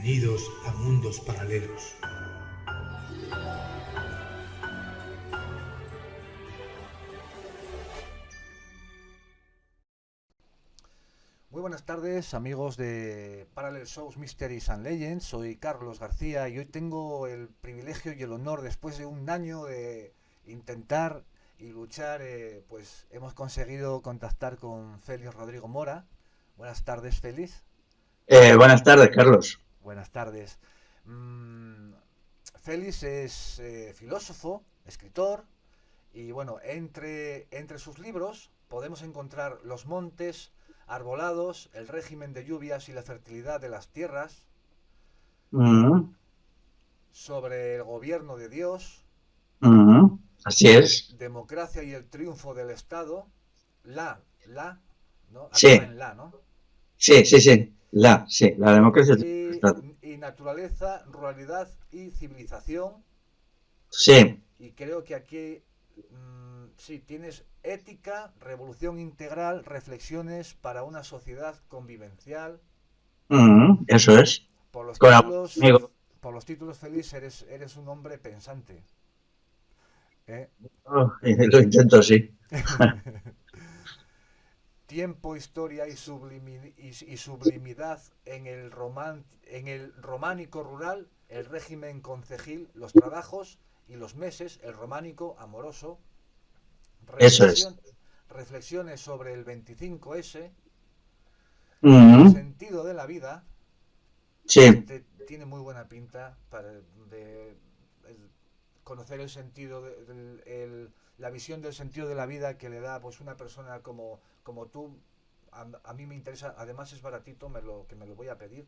Bienvenidos a Mundos Paralelos. Muy buenas tardes, amigos de Parallel Shows, Mysteries and Legends. Soy Carlos García y hoy tengo el privilegio y el honor, después de un año de intentar y luchar, pues hemos conseguido contactar con Félix Rodrigo Mora. Buenas tardes, Félix. Buenas tardes, Carlos. Buenas tardes. Mm, Félix es filósofo, escritor, y bueno, entre sus libros podemos encontrar Los montes arbolados, el régimen de lluvias y la fertilidad de las tierras, Mm, sobre el gobierno de Dios, así es. democracia y el triunfo del Estado, la, ¿no? Acaba Sí, en la, ¿no? sí. La democracia. Y, y naturaleza, ruralidad y civilización. Sí, Y creo que aquí sí, tienes ética, revolución integral, reflexiones para una sociedad convivencial. eso es. Por los Con títulos, amigo. Félix, eres un hombre pensante. ¿Eh? Oh, lo intento, sí. Tiempo, historia y sublimidad en el románico rural, el régimen concejil, los trabajos y los meses, el románico amoroso, Eso es. reflexión, reflexiones sobre el 25S, el Mm, sentido de la vida. sí, Este tiene muy buena pinta el conocer el sentido, la visión del sentido de la vida que le da pues una persona como tú. A mí me interesa, además es baratito, que me lo voy a pedir.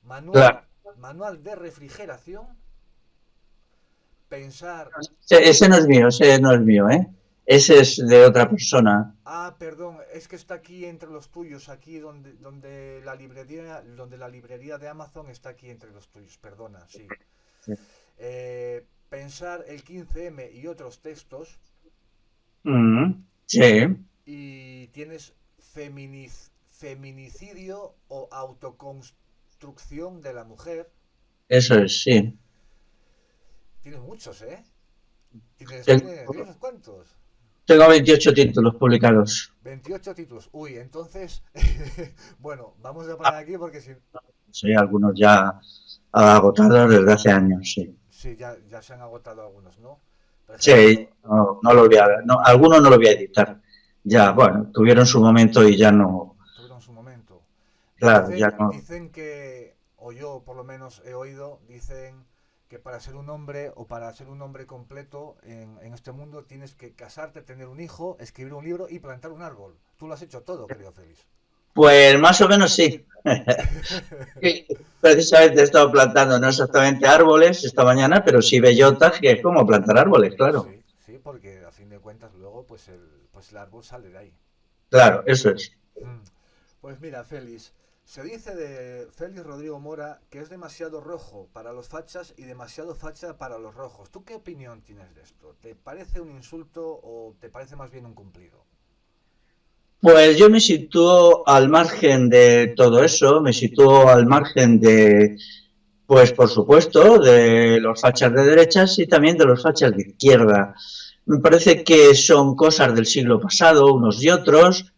Manual, claro. manual de refrigeración, pensar. Ese no es mío, ese no es mío, ¿eh? Ese es de otra persona. Ah, perdón, es que está aquí entre los tuyos, aquí donde la librería de Amazon está aquí entre los tuyos, perdona, sí. Sí. Pensar el 15M y otros textos, Sí, y tienes feminicidio o autoconstrucción de la mujer. eso es, sí. Tienes muchos, ¿eh? Tienes Tengo, unos cuantos. tengo 28 títulos publicados. 28 títulos. Uy, entonces, bueno, vamos a parar aquí porque si... Sí, algunos ya agotados desde hace años, sí. Sí, ya se han agotado algunos, ¿no? Por Sí, ejemplo, no lo voy a, no, algunos no lo voy a editar. Ya, bueno, tuvieron su momento y ya no, tuvieron su momento. claro, ya no. Dicen que, o yo por lo menos he oído, dicen que para ser un hombre o para ser un hombre completo en este mundo tienes que casarte, tener un hijo, escribir un libro y plantar un árbol. Tú lo has hecho todo, querido Félix. Pues más o menos sí. Sí, precisamente he estado plantando, no exactamente árboles esta mañana, pero sí bellotas, que es como plantar árboles, claro. Sí, sí, porque a fin de cuentas luego pues el árbol sale de ahí. Claro, eso es. Mm. Pues mira, Félix, se dice de Félix Rodrigo Mora que es demasiado rojo para los fachas y demasiado facha para los rojos. ¿Tú qué opinión tienes de esto? ¿Te parece un insulto o te parece más bien un cumplido? Pues yo me sitúo al margen de todo eso, me sitúo al margen de, pues por supuesto, de los fachas de derechas y también de los fachas de izquierda. Me parece que son cosas del siglo pasado, unos y otros,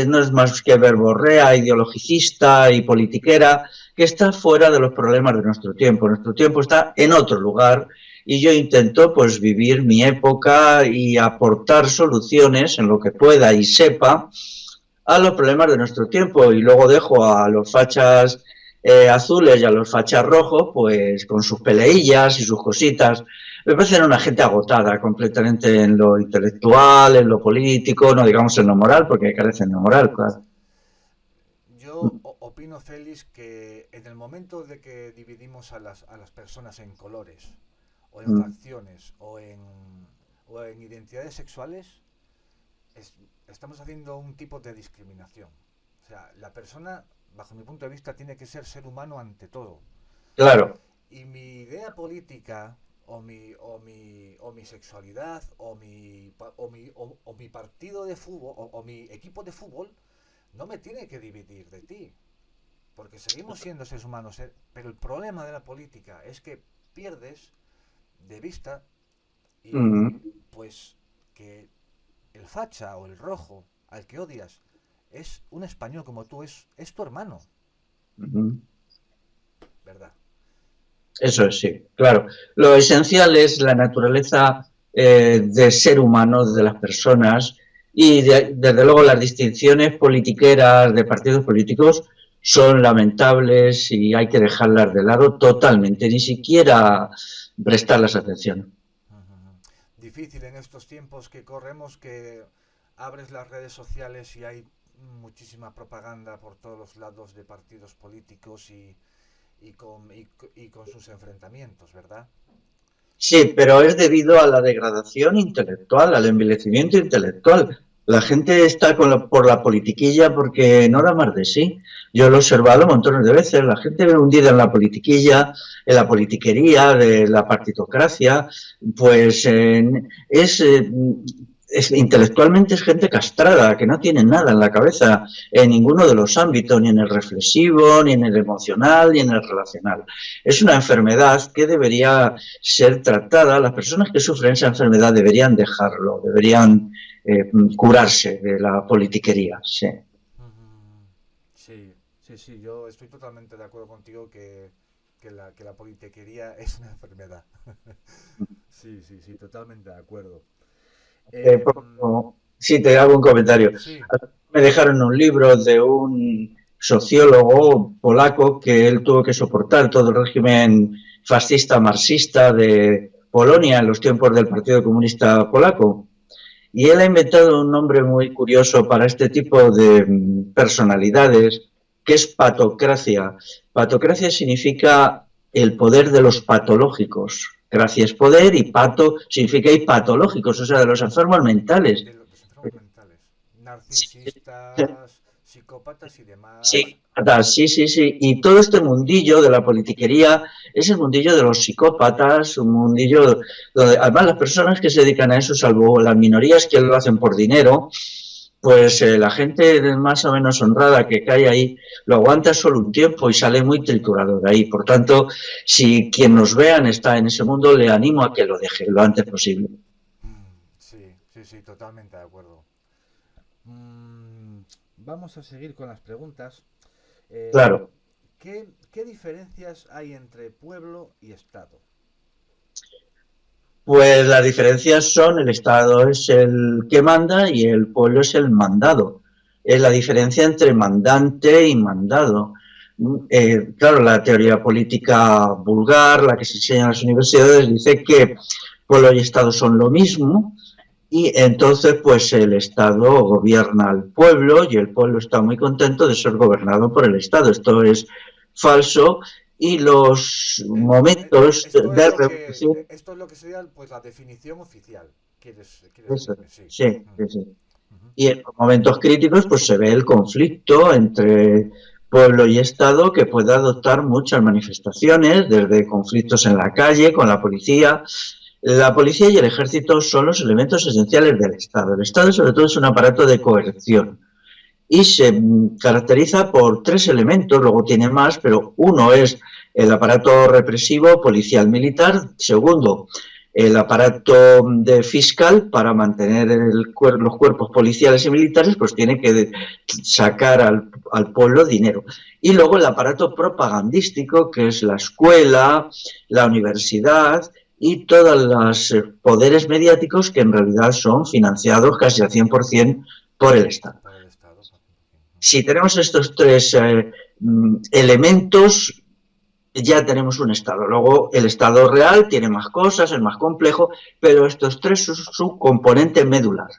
no es más que verborrea, ideologicista y politiquera, que está fuera de los problemas de nuestro tiempo. Nuestro tiempo está en otro lugar y yo intento pues vivir mi época y aportar soluciones en lo que pueda y sepa a los problemas de nuestro tiempo y luego dejo a los fachas azules y a los fachas rojos pues con sus peleillas y sus cositas. Me parecen una gente agotada completamente en lo intelectual, en lo político, no digamos en lo moral, porque carecen de moral, claro. Yo opino, Félix, que en el momento de que dividimos a las personas en colores, o en facciones, o en identidades sexuales, es- estamos haciendo un tipo de discriminación. O sea, la persona, bajo mi punto de vista, tiene que ser humano ante todo. Claro, Y mi idea política, o mi sexualidad, o mi partido de fútbol, o mi equipo de fútbol, no me tiene que dividir de ti. porque seguimos siendo seres humanos, pero el problema de la política es que pierdes de vista y Mm, pues que el facha o el rojo al que odias es un español como tú, es tu hermano, mm. ¿verdad? Eso es, sí, claro. Lo esencial es la naturaleza de ser humano de las personas y desde luego las distinciones politiqueras de partidos políticos son lamentables y hay que dejarlas de lado totalmente, ni siquiera prestarles atención. Difícil en estos tiempos que corremos, que abres las redes sociales y hay muchísima propaganda por todos los lados de partidos políticos y con sus enfrentamientos, ¿verdad? Sí, pero es debido a la degradación intelectual, al envilecimiento intelectual. La gente está por la politiquilla porque no da más de sí. Yo lo he observado montones de veces. La gente ve hundida en la politiquilla, en la politiquería, de la partitocracia. Pues intelectualmente es gente castrada, que no tiene nada en la cabeza en ninguno de los ámbitos, ni en el reflexivo, ni en el emocional, ni en el relacional. Es una enfermedad que debería ser tratada. Las personas que sufren esa enfermedad deberían dejarlo, deberían curarse de la politiquería. Sí. Sí, sí, sí, yo estoy totalmente de acuerdo contigo que la politiquería es una enfermedad. Sí, sí, sí, totalmente de acuerdo. Sí, te hago un comentario. Sí, Me dejaron un libro de un sociólogo polaco que él tuvo que soportar todo el régimen fascista marxista de Polonia en los tiempos del Partido Comunista Polaco. Y él ha inventado un nombre muy curioso para este tipo de personalidades, que es patocracia. Patocracia significa el poder de los patológicos. Gracia es poder y pato significa y patológicos, o sea, de los enfermos mentales. de los enfermos mentales, narcisistas, psicópatas y demás. Sí, sí, sí, sí. Y todo este mundillo de la politiquería es el mundillo de los psicópatas, un mundillo donde además las personas que se dedican a eso, salvo las minorías que lo hacen por dinero, pues la gente más o menos honrada que cae ahí lo aguanta solo un tiempo y sale muy triturado de ahí. Por tanto, si quien nos vean está en ese mundo, le animo a que lo deje lo antes posible. Sí, sí, sí, totalmente de acuerdo. Mm, Vamos a seguir con las preguntas. Eh, Claro. ¿Qué diferencias hay entre pueblo y Estado? Pues las diferencias son el Estado es el que manda y el pueblo es el mandado. Es la diferencia entre mandante y mandado. Claro, la teoría política vulgar, la que se enseña en las universidades, dice que pueblo y Estado son lo mismo y entonces pues el Estado gobierna al pueblo y el pueblo está muy contento de ser gobernado por el Estado. Esto es falso y los momentos de revolución. Esto es lo que sería pues la definición oficial. ¿Quieres Eso, decirme? Sí. sí, Mm, sí, sí. ujú, Y en los momentos críticos, pues se ve el conflicto entre pueblo y Estado que puede adoptar muchas manifestaciones, desde conflictos en la calle con la policía. La policía y el ejército son los elementos esenciales del Estado. El Estado, sobre todo, es un aparato de coerción y se caracteriza por tres elementos, luego tiene más, pero uno es el aparato represivo, policial, militar, segundo, el aparato de fiscal para mantener los cuerpos policiales y militares, pues tiene que sacar al pueblo dinero. Y luego el aparato propagandístico, que es la escuela, la universidad y todos los poderes mediáticos que en realidad son financiados casi al 100% por el Estado. por el Estado. Si tenemos estos tres elementos, ya tenemos un Estado. Luego, el Estado real tiene más cosas, es más complejo, pero estos tres son su componente medular.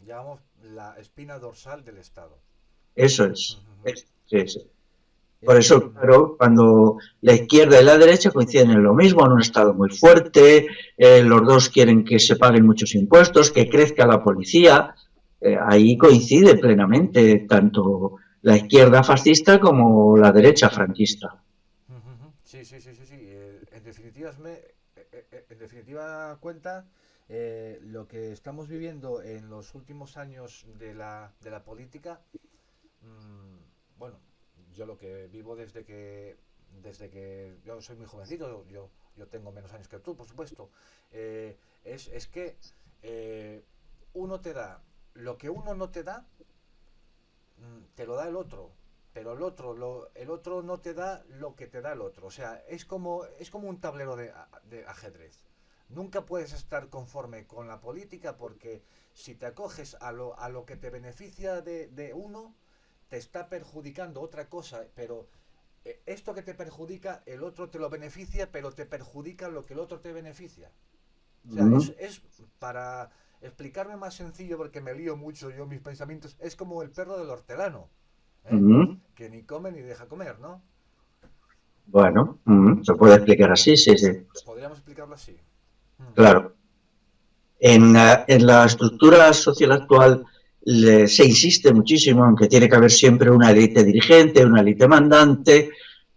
Llamamos la espina dorsal del Estado. Eso es. Sí, sí. Por eso, Em, claro, cuando la izquierda y la derecha coinciden en lo mismo, en un Estado muy fuerte, los dos quieren que se paguen muchos impuestos, que crezca la policía, ahí coincide plenamente tanto la izquierda fascista como la derecha franquista. Sí, sí, sí, sí, sí. En definitiva cuenta, lo que estamos viviendo en los últimos años de la política, bueno, yo lo que vivo desde que yo soy muy jovencito, yo tengo menos años que tú, por supuesto, es que uno te da lo que uno no te da, te lo da el otro, pero el otro no te da lo que te da el otro. O sea, es como un tablero de ajedrez. Nunca puedes estar conforme con la política, porque si te acoges a lo que te beneficia de uno, te está perjudicando otra cosa, pero esto que te perjudica, el otro te lo beneficia, pero te perjudica lo que el otro te beneficia. O sea, es para explicarme más sencillo, porque me lío mucho yo mis pensamientos, es como el perro del hortelano, ¿eh? Que ni come ni deja comer, ¿no? Bueno, se puede explicar así, sí, sí. Podríamos explicarlo así. Claro. En la estructura social actual se insiste muchísimo en que tiene que haber siempre una élite dirigente, una élite mandante,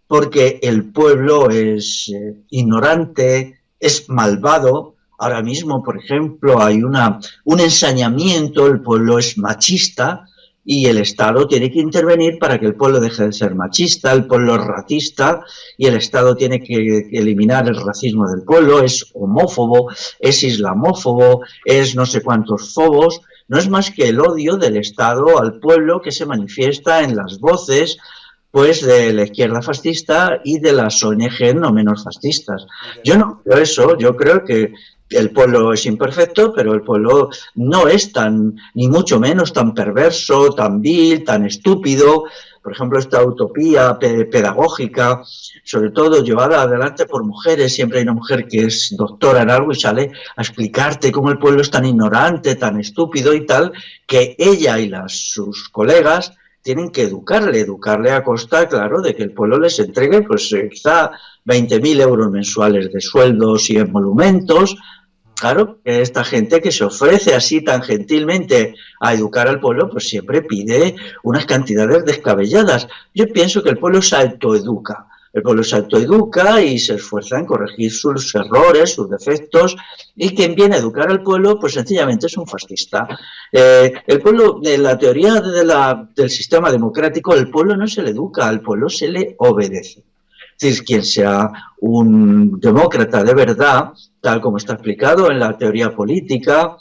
porque el pueblo es ignorante, es malvado. Ahora mismo, por ejemplo, hay un ensañamiento, el pueblo es machista y el Estado tiene que intervenir para que el pueblo deje de ser machista, el pueblo es racista y el Estado tiene que eliminar el racismo del pueblo, es homófobo, es islamófobo, es no sé cuántos fobos. No es más que el odio del Estado al pueblo que se manifiesta en las voces, pues, de la izquierda fascista y de las ONG no menos fascistas. Yo no creo eso, yo creo que el pueblo es imperfecto, pero el pueblo no es ni mucho menos tan perverso, tan vil, tan estúpido. Por ejemplo, esta utopía pedagógica, sobre todo llevada adelante por mujeres, siempre hay una mujer que es doctora en algo y sale a explicarte cómo el pueblo es tan ignorante, tan estúpido y tal, que ella y sus colegas tienen que educarle a costa, claro, de que el pueblo les entregue, pues quizá 20.000 euros mensuales de sueldos y emolumentos. Claro, esta gente que se ofrece así tan gentilmente a educar al pueblo, pues siempre pide unas cantidades descabelladas. Yo pienso que el pueblo se autoeduca. El pueblo se autoeduca y se esfuerza en corregir sus errores, sus defectos, y quien viene a educar al pueblo, pues sencillamente es un fascista. El pueblo, en la teoría del sistema democrático, el pueblo no se le educa, al pueblo se le obedece. Es decir, quien sea un demócrata de verdad, tal como está explicado en la teoría política,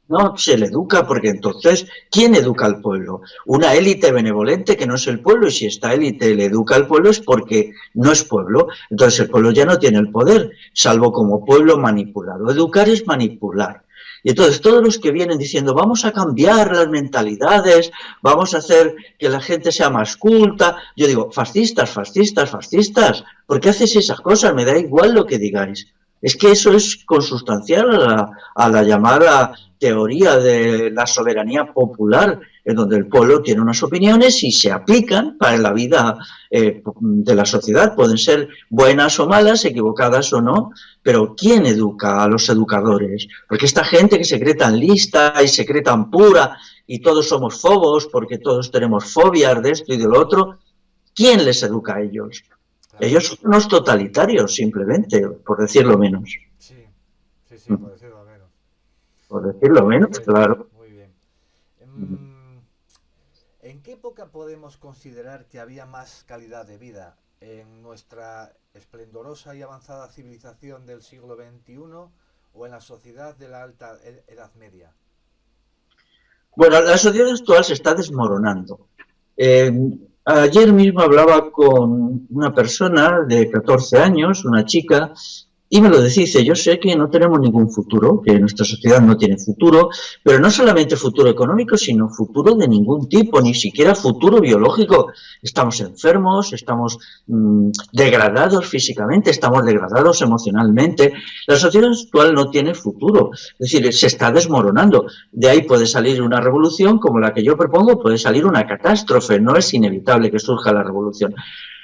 no se le educa, porque entonces, ¿quién educa al pueblo? Una élite benevolente que no es el pueblo, y si esta élite le educa al pueblo es porque no es pueblo. Entonces el pueblo ya no tiene el poder, salvo como pueblo manipulado. Educar es manipular. Y entonces todos los que vienen diciendo vamos a cambiar las mentalidades, vamos a hacer que la gente sea más culta, yo digo, fascistas, fascistas, fascistas, ¿por qué hacéis esas cosas? Me da igual lo que digáis. Es que eso es consustancial a la llamada teoría de la soberanía popular, en donde el pueblo tiene unas opiniones y se aplican para la vida de la sociedad. Pueden ser buenas o malas, equivocadas o no, pero ¿quién educa a los educadores? Porque esta gente que se cree tan lista y se cree tan pura y todos somos fobos porque todos tenemos fobias de esto y de lo otro, ¿quién les educa a ellos? Ellos son unos totalitarios, simplemente, por decirlo menos. Sí, por decirlo menos. Por decirlo menos, claro. Muy bien. ¿En qué época podemos considerar que había más calidad de vida? ¿En nuestra esplendorosa y avanzada civilización del siglo XXI o en la sociedad de la alta Edad Media? Bueno, la sociedad actual se está desmoronando. Ayer mismo hablaba con una persona de 14 años, una chica, y me lo dice, yo sé que no tenemos ningún futuro, que nuestra sociedad no tiene futuro, pero no solamente futuro económico, sino futuro de ningún tipo, ni siquiera futuro biológico. Estamos enfermos, estamos degradados físicamente, estamos degradados emocionalmente. La sociedad actual no tiene futuro, es decir, se está desmoronando. De ahí puede salir una revolución como la que yo propongo, puede salir una catástrofe, no es inevitable que surja la revolución.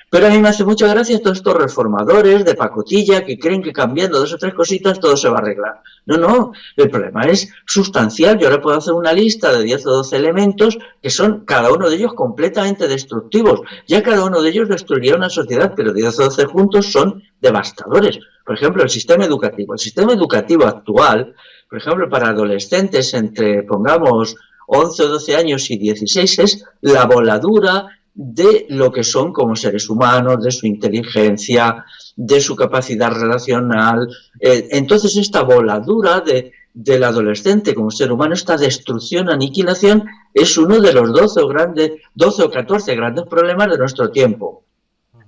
Pero a mí me hace mucha gracia todos estos reformadores de pacotilla que creen que cambiando 2 o 3 cositas todo se va a arreglar. No, el problema es sustancial. Yo ahora puedo hacer una lista de 10 o 12 elementos que son cada uno de ellos completamente destructivos. Ya cada uno de ellos destruiría una sociedad, pero 10 o 12 juntos son devastadores. Por ejemplo, el sistema educativo. El sistema educativo actual, por ejemplo, para adolescentes entre, pongamos, 11 o 12 años y 16 es la voladura de lo que son como seres humanos, de su inteligencia, de su capacidad relacional. Entonces esta voladura del adolescente como ser humano, esta destrucción, aniquilación, es uno de los 12 o 14 grandes problemas de nuestro tiempo.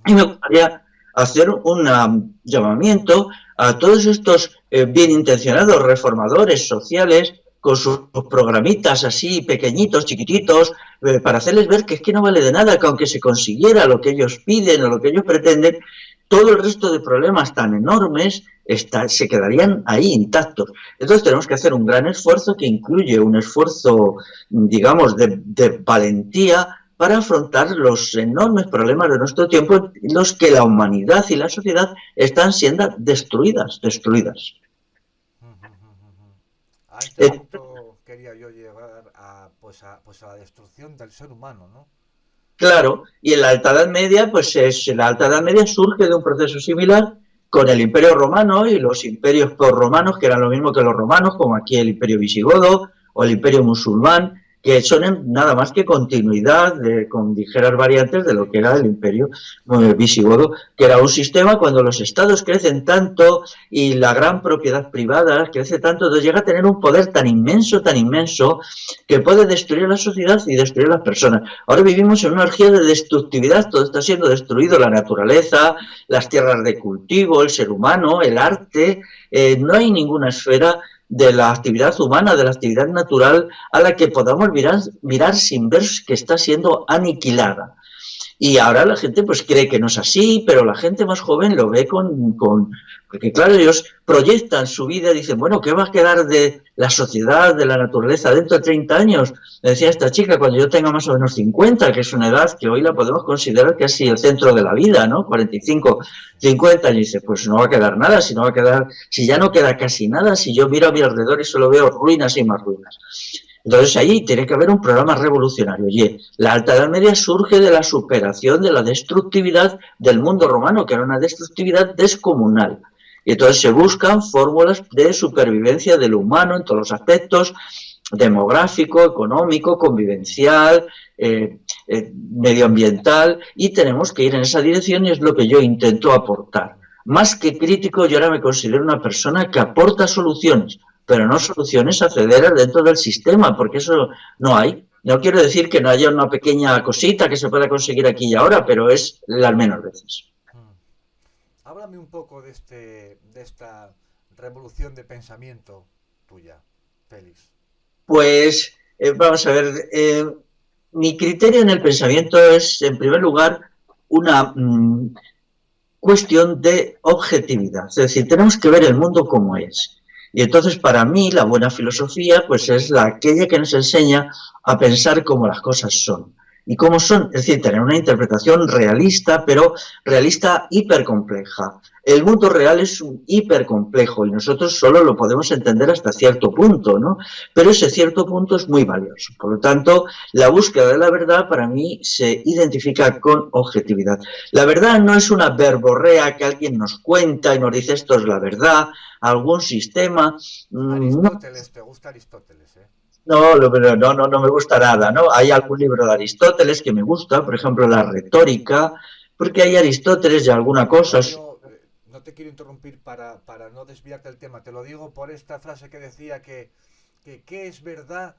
Y me gustaría hacer un llamamiento a todos estos bien intencionados reformadores sociales con sus programitas así pequeñitos, chiquititos, para hacerles ver que es que no vale de nada, que aunque se consiguiera lo que ellos piden o lo que ellos pretenden, todo el resto de problemas tan enormes se quedarían ahí intactos. Entonces tenemos que hacer un gran esfuerzo que incluye un esfuerzo, digamos, de valentía para afrontar los enormes problemas de nuestro tiempo, en los que la humanidad y la sociedad están siendo destruidas. A este punto quería yo llegar a la destrucción del ser humano, ¿no? Claro, y en la Alta Edad Media, la Alta Edad Media surge de un proceso similar con el Imperio Romano y los imperios prorromanos, que eran lo mismo que los romanos, como aquí el Imperio Visigodo o el Imperio Musulmán, que son nada más que continuidad con ligeras variantes de lo que era el Imperio Visigodo, que era un sistema cuando los estados crecen tanto y la gran propiedad privada crece tanto, entonces llega a tener un poder tan inmenso, que puede destruir la sociedad y destruir las personas. Ahora vivimos en una orgía de destructividad, todo está siendo destruido, la naturaleza, las tierras de cultivo, el ser humano, el arte, no hay ninguna esfera de la actividad humana, de la actividad natural, a la que podamos mirar sin ver que está siendo aniquilada. Y ahora la gente pues cree que no es así, pero la gente más joven lo ve porque claro, ellos proyectan su vida y dicen, bueno, ¿qué va a quedar de la sociedad, de la naturaleza dentro de 30 años? Me decía esta chica, cuando yo tenga más o menos 50, que es una edad que hoy la podemos considerar casi el centro de la vida, ¿no? 45, 50, y dice, pues no va a quedar nada, si ya no queda casi nada, si yo miro a mi alrededor y solo veo ruinas y más ruinas. Entonces ahí tiene que haber un programa revolucionario. Y la Alta Edad Media surge de la superación de la destructividad del mundo romano, que era una destructividad descomunal. Y entonces se buscan fórmulas de supervivencia del humano en todos los aspectos, demográfico, económico, convivencial, medioambiental, y tenemos que ir en esa dirección y es lo que yo intento aportar. Más que crítico, yo ahora me considero una persona que aporta soluciones, pero no soluciones acederas dentro del sistema, porque eso no hay. No quiero decir que no haya una pequeña cosita que se pueda conseguir aquí y ahora, pero es las menos veces. Háblame un poco de esta revolución de pensamiento tuya, Félix. Pues vamos a ver, mi criterio en el pensamiento es, en primer lugar, una cuestión de objetividad. Es decir, tenemos que ver el mundo como es. Y entonces, para mí, la buena filosofía pues es aquella que nos enseña a pensar como las cosas son. ¿Y cómo son? Es decir, tener una interpretación realista, pero realista hipercompleja. El mundo real es un hipercomplejo y nosotros solo lo podemos entender hasta cierto punto, ¿no? Pero ese cierto punto es muy valioso. Por lo tanto, la búsqueda de la verdad para mí se identifica con objetividad. La verdad no es una verborrea que alguien nos cuenta y nos dice esto es la verdad, algún sistema. Aristóteles, ¿te gusta Aristóteles, No me gusta nada, ¿no? Hay algún libro de Aristóteles que me gusta, por ejemplo, la retórica, porque hay Aristóteles y alguna cosa. No te quiero interrumpir para no desviarte del tema, te lo digo por esta frase que decía que ¿qué es verdad?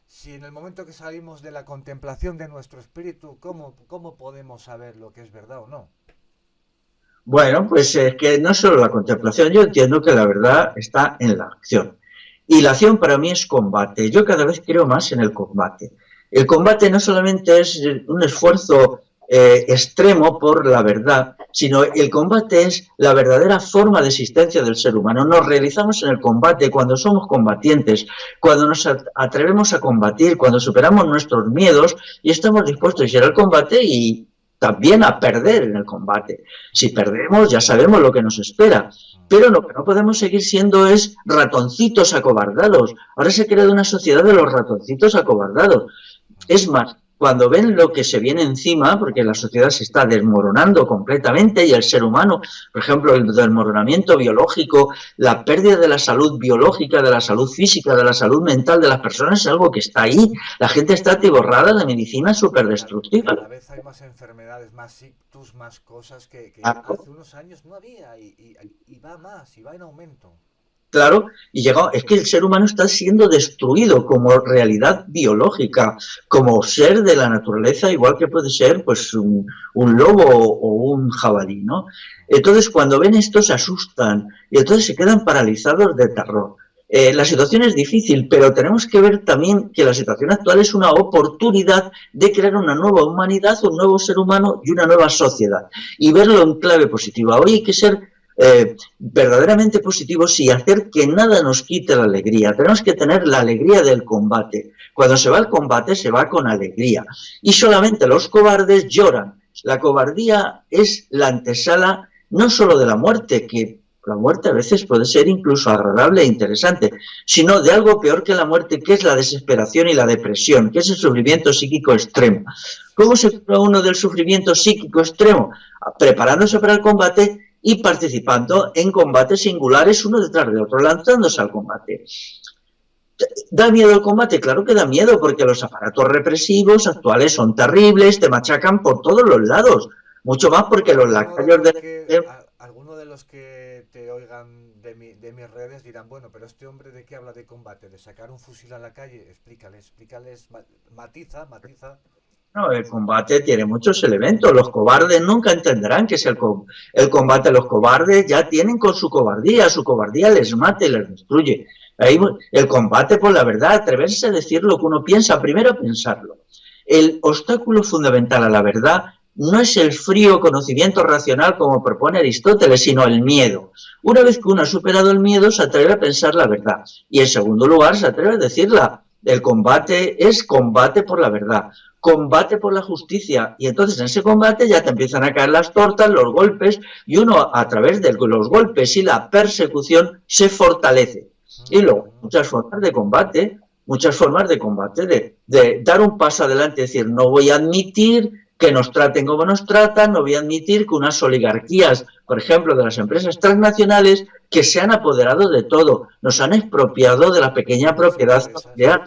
Si en el momento que salimos de la contemplación de nuestro espíritu, ¿cómo podemos saber lo que es verdad o no? Bueno, pues es que no solo la contemplación, yo entiendo que la verdad está en la acción. Y la acción para mí es combate. Yo cada vez creo más en el combate. El combate no solamente es un esfuerzo extremo por la verdad, sino el combate es la verdadera forma de existencia del ser humano. Nos realizamos en el combate cuando somos combatientes, cuando nos atrevemos a combatir, cuando superamos nuestros miedos y estamos dispuestos a ir al combate y también a perder en el combate. Si perdemos, ya sabemos lo que nos espera. Pero lo que no podemos seguir siendo es ratoncitos acobardados. Ahora se ha creado una sociedad de los ratoncitos acobardados. Es más, cuando ven lo que se viene encima, porque la sociedad se está desmoronando completamente y el ser humano, por ejemplo, el desmoronamiento biológico, la pérdida de la salud biológica, de la salud física, de la salud mental de las personas es algo que está ahí. La gente está atiborrada de medicina súper destructiva. Cada vez hay más enfermedades, más ictus, más cosas que hace unos años no había y va más, y va en aumento. Claro, y llegó, es que el ser humano está siendo destruido como realidad biológica, como ser de la naturaleza, igual que puede ser pues un lobo o un jabalí, ¿no? Entonces, cuando ven esto se asustan y entonces se quedan paralizados de terror. La situación es difícil, pero tenemos que ver también que la situación actual es una oportunidad de crear una nueva humanidad, un nuevo ser humano y una nueva sociedad, y verlo en clave positiva. Hoy hay que ser verdaderamente positivos y hacer que nada nos quite la alegría. Tenemos que tener la alegría del combate. Cuando se va al combate se va con alegría. Y solamente los cobardes lloran. La cobardía es la antesala no solo de la muerte, que la muerte a veces puede ser incluso agradable e interesante, sino de algo peor que la muerte, que es la desesperación y la depresión, que es el sufrimiento psíquico extremo. ¿Cómo se cura uno del sufrimiento psíquico extremo? Preparándose para el combate y participando en combates singulares uno detrás de otro, lanzándose al combate. ¿Da miedo el combate? Claro que da miedo, porque los aparatos represivos actuales son terribles, te machacan por todos los lados, mucho más porque los lacayos de... Algunos de los que te oigan de mis redes dirán, bueno, pero este hombre ¿de qué habla de combate? ¿De sacar un fusil a la calle? Explícales, matiza. No, el combate tiene muchos elementos. Los cobardes nunca entenderán qué es el combate. Los cobardes ya tienen con su cobardía les mata y les destruye. Ahí, el combate por la verdad, atreverse a decir lo que uno piensa, primero pensarlo. El obstáculo fundamental a la verdad no es el frío conocimiento racional como propone Aristóteles, sino el miedo. Una vez que uno ha superado el miedo, se atreve a pensar la verdad. Y en segundo lugar, se atreve a decirla. El combate es combate por la verdad, combate por la justicia, y entonces en ese combate ya te empiezan a caer las tortas, los golpes, y uno a través de los golpes y la persecución se fortalece. Y luego muchas formas de combate, de dar un paso adelante, es decir, no voy a admitir que nos traten como nos tratan, no voy a admitir que unas oligarquías, por ejemplo, de las empresas transnacionales, que se han apoderado de todo, nos han expropiado de la pequeña propiedad familiar.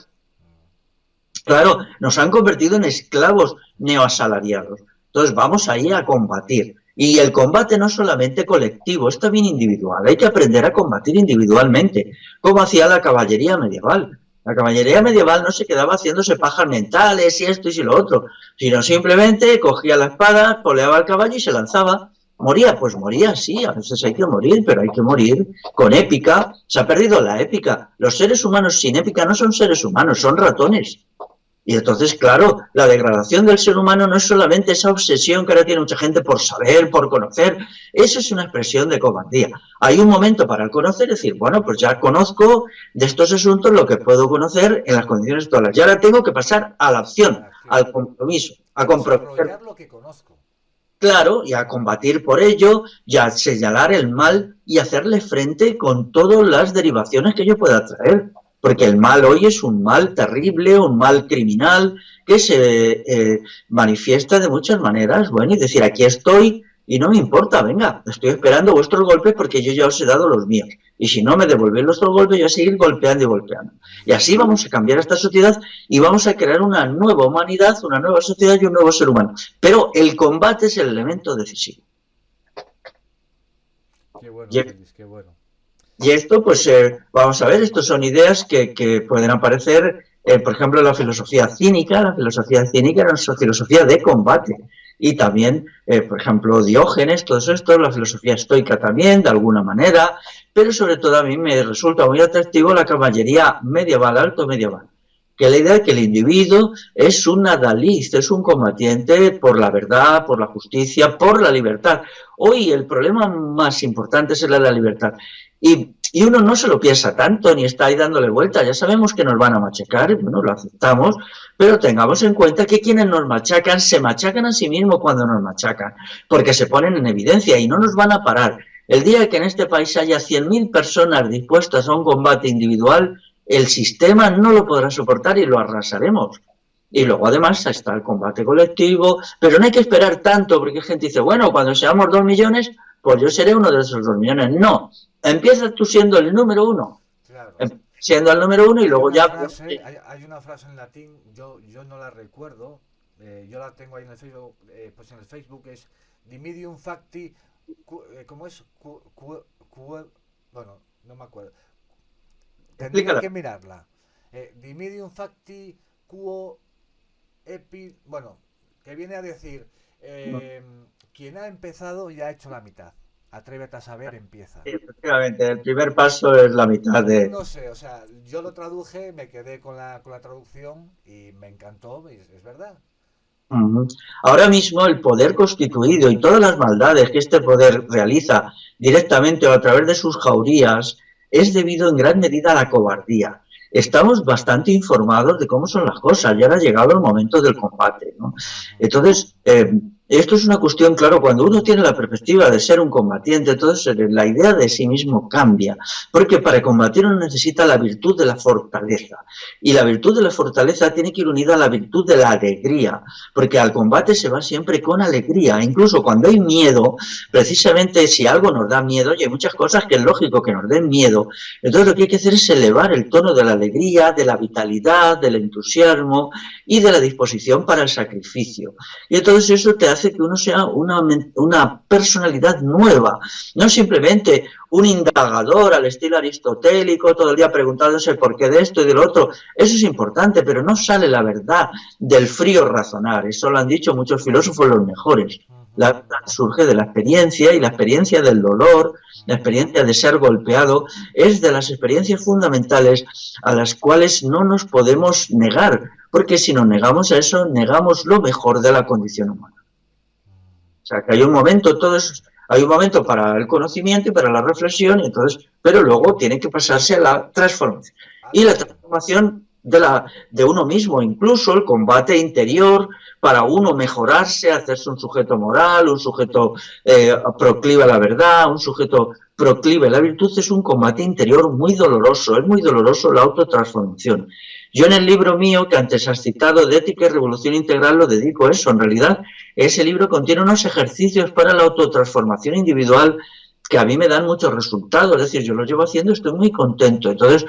Claro, nos han convertido en esclavos neoasalariados. Entonces vamos ahí a combatir. Y el combate no es solamente colectivo, es también individual. Hay que aprender a combatir individualmente, como hacía la caballería medieval. La caballería medieval no se quedaba haciéndose pajas mentales y esto y lo otro, sino simplemente cogía la espada, poleaba al caballo y se lanzaba. ¿Moría? Pues moría, sí, a veces hay que morir, pero hay que morir con épica. Se ha perdido la épica. Los seres humanos sin épica no son seres humanos, son ratones. Y entonces, claro, la degradación del ser humano no es solamente esa obsesión que ahora tiene mucha gente por saber, por conocer. Eso es una expresión de cobardía. Hay un momento para el conocer, decir, bueno, pues ya conozco de estos asuntos lo que puedo conocer en las condiciones actuales. Y ahora tengo que pasar a la acción, al compromiso, a comprometer lo que conozco. Claro, y a combatir por ello, y a señalar el mal y hacerle frente con todas las derivaciones que ello pueda traer. Porque el mal hoy es un mal terrible, un mal criminal, que se manifiesta de muchas maneras. Bueno, y decir, aquí estoy y no me importa, venga, estoy esperando vuestros golpes porque yo ya os he dado los míos. Y si no me devolvéis los golpes, yo voy a seguir golpeando y golpeando. Y así vamos a cambiar esta sociedad y vamos a crear una nueva humanidad, una nueva sociedad y un nuevo ser humano. Pero el combate es el elemento decisivo. Qué bueno, Félix, qué bueno. Y esto, pues, vamos a ver, estos son ideas que pueden aparecer, por ejemplo, en la filosofía cínica. La filosofía cínica era una filosofía de combate. Y también, por ejemplo, Diógenes, todo esto, la filosofía estoica también, de alguna manera. Pero sobre todo a mí me resulta muy atractivo la caballería medieval, alto medieval. Que la idea de que el individuo es un adalid, es un combatiente por la verdad, por la justicia, por la libertad. Hoy el problema más importante es el de la libertad. Y uno no se lo piensa tanto, ni está ahí dándole vuelta. Ya sabemos que nos van a machacar, bueno, lo aceptamos, pero tengamos en cuenta que quienes nos machacan se machacan a sí mismos cuando nos machacan, porque se ponen en evidencia y no nos van a parar. El día que en este país haya 100.000 personas dispuestas a un combate individual, el sistema no lo podrá soportar y lo arrasaremos. Y luego además está el combate colectivo, pero no hay que esperar tanto, porque hay gente que dice, bueno, cuando seamos 2 millones, pues yo seré uno de esos 2 millones. No, empiezas tú siendo el número uno, Claro. siendo el número uno y luego ya... Hay una frase en latín, yo no la recuerdo, yo la tengo ahí en el Facebook, pues en el Facebook es Dimidium Facti, ¿cómo es? Bueno, no me acuerdo. Tendría Explícala. que mirarla. Dimidium Facti Quo Epi, bueno, que viene a decir, quien ha empezado ya ha hecho la mitad. Atrévete a saber, empieza. Sí, efectivamente, el primer paso es la mitad de... No sé, o sea, yo lo traduje, me quedé con la traducción y me encantó, es verdad. Ahora mismo el poder constituido y todas las maldades que este poder realiza directamente o a través de sus jaurías es debido en gran medida a la cobardía. Estamos bastante informados de cómo son las cosas y ahora ha llegado el momento del combate, ¿no? Entonces, esto es una cuestión, claro, cuando uno tiene la perspectiva de ser un combatiente, entonces la idea de sí mismo cambia, porque para combatir uno necesita la virtud de la fortaleza, y la virtud de la fortaleza tiene que ir unida a la virtud de la alegría, porque al combate se va siempre con alegría, incluso cuando hay miedo, precisamente si algo nos da miedo, y hay muchas cosas que es lógico que nos den miedo, entonces lo que hay que hacer es elevar el tono de la alegría, de la vitalidad, del entusiasmo y de la disposición para el sacrificio. Y entonces eso te hace que uno sea una personalidad nueva, no simplemente un indagador al estilo aristotélico, todo el día preguntándose el porqué de esto y de lo otro. Eso es importante, pero no sale la verdad del frío razonar. Eso lo han dicho muchos filósofos, los mejores. La verdad surge de la experiencia, y la experiencia del dolor, la experiencia de ser golpeado, es de las experiencias fundamentales a las cuales no nos podemos negar, porque si nos negamos a eso, negamos lo mejor de la condición humana. O sea, que hay un momento, hay un momento para el conocimiento y para la reflexión, y entonces, pero luego tiene que pasarse a la transformación. Y la transformación de uno mismo, incluso el combate interior, para uno mejorarse, hacerse un sujeto moral, un sujeto proclive a la verdad, un sujeto proclive a la virtud, es un combate interior muy doloroso, es muy doloroso la autotransformación. Yo en el libro mío, que antes has citado, de Ética y Revolución Integral, lo dedico a eso. En realidad, ese libro contiene unos ejercicios para la autotransformación individual que a mí me dan muchos resultados, es decir, yo los llevo haciendo y estoy muy contento. Entonces,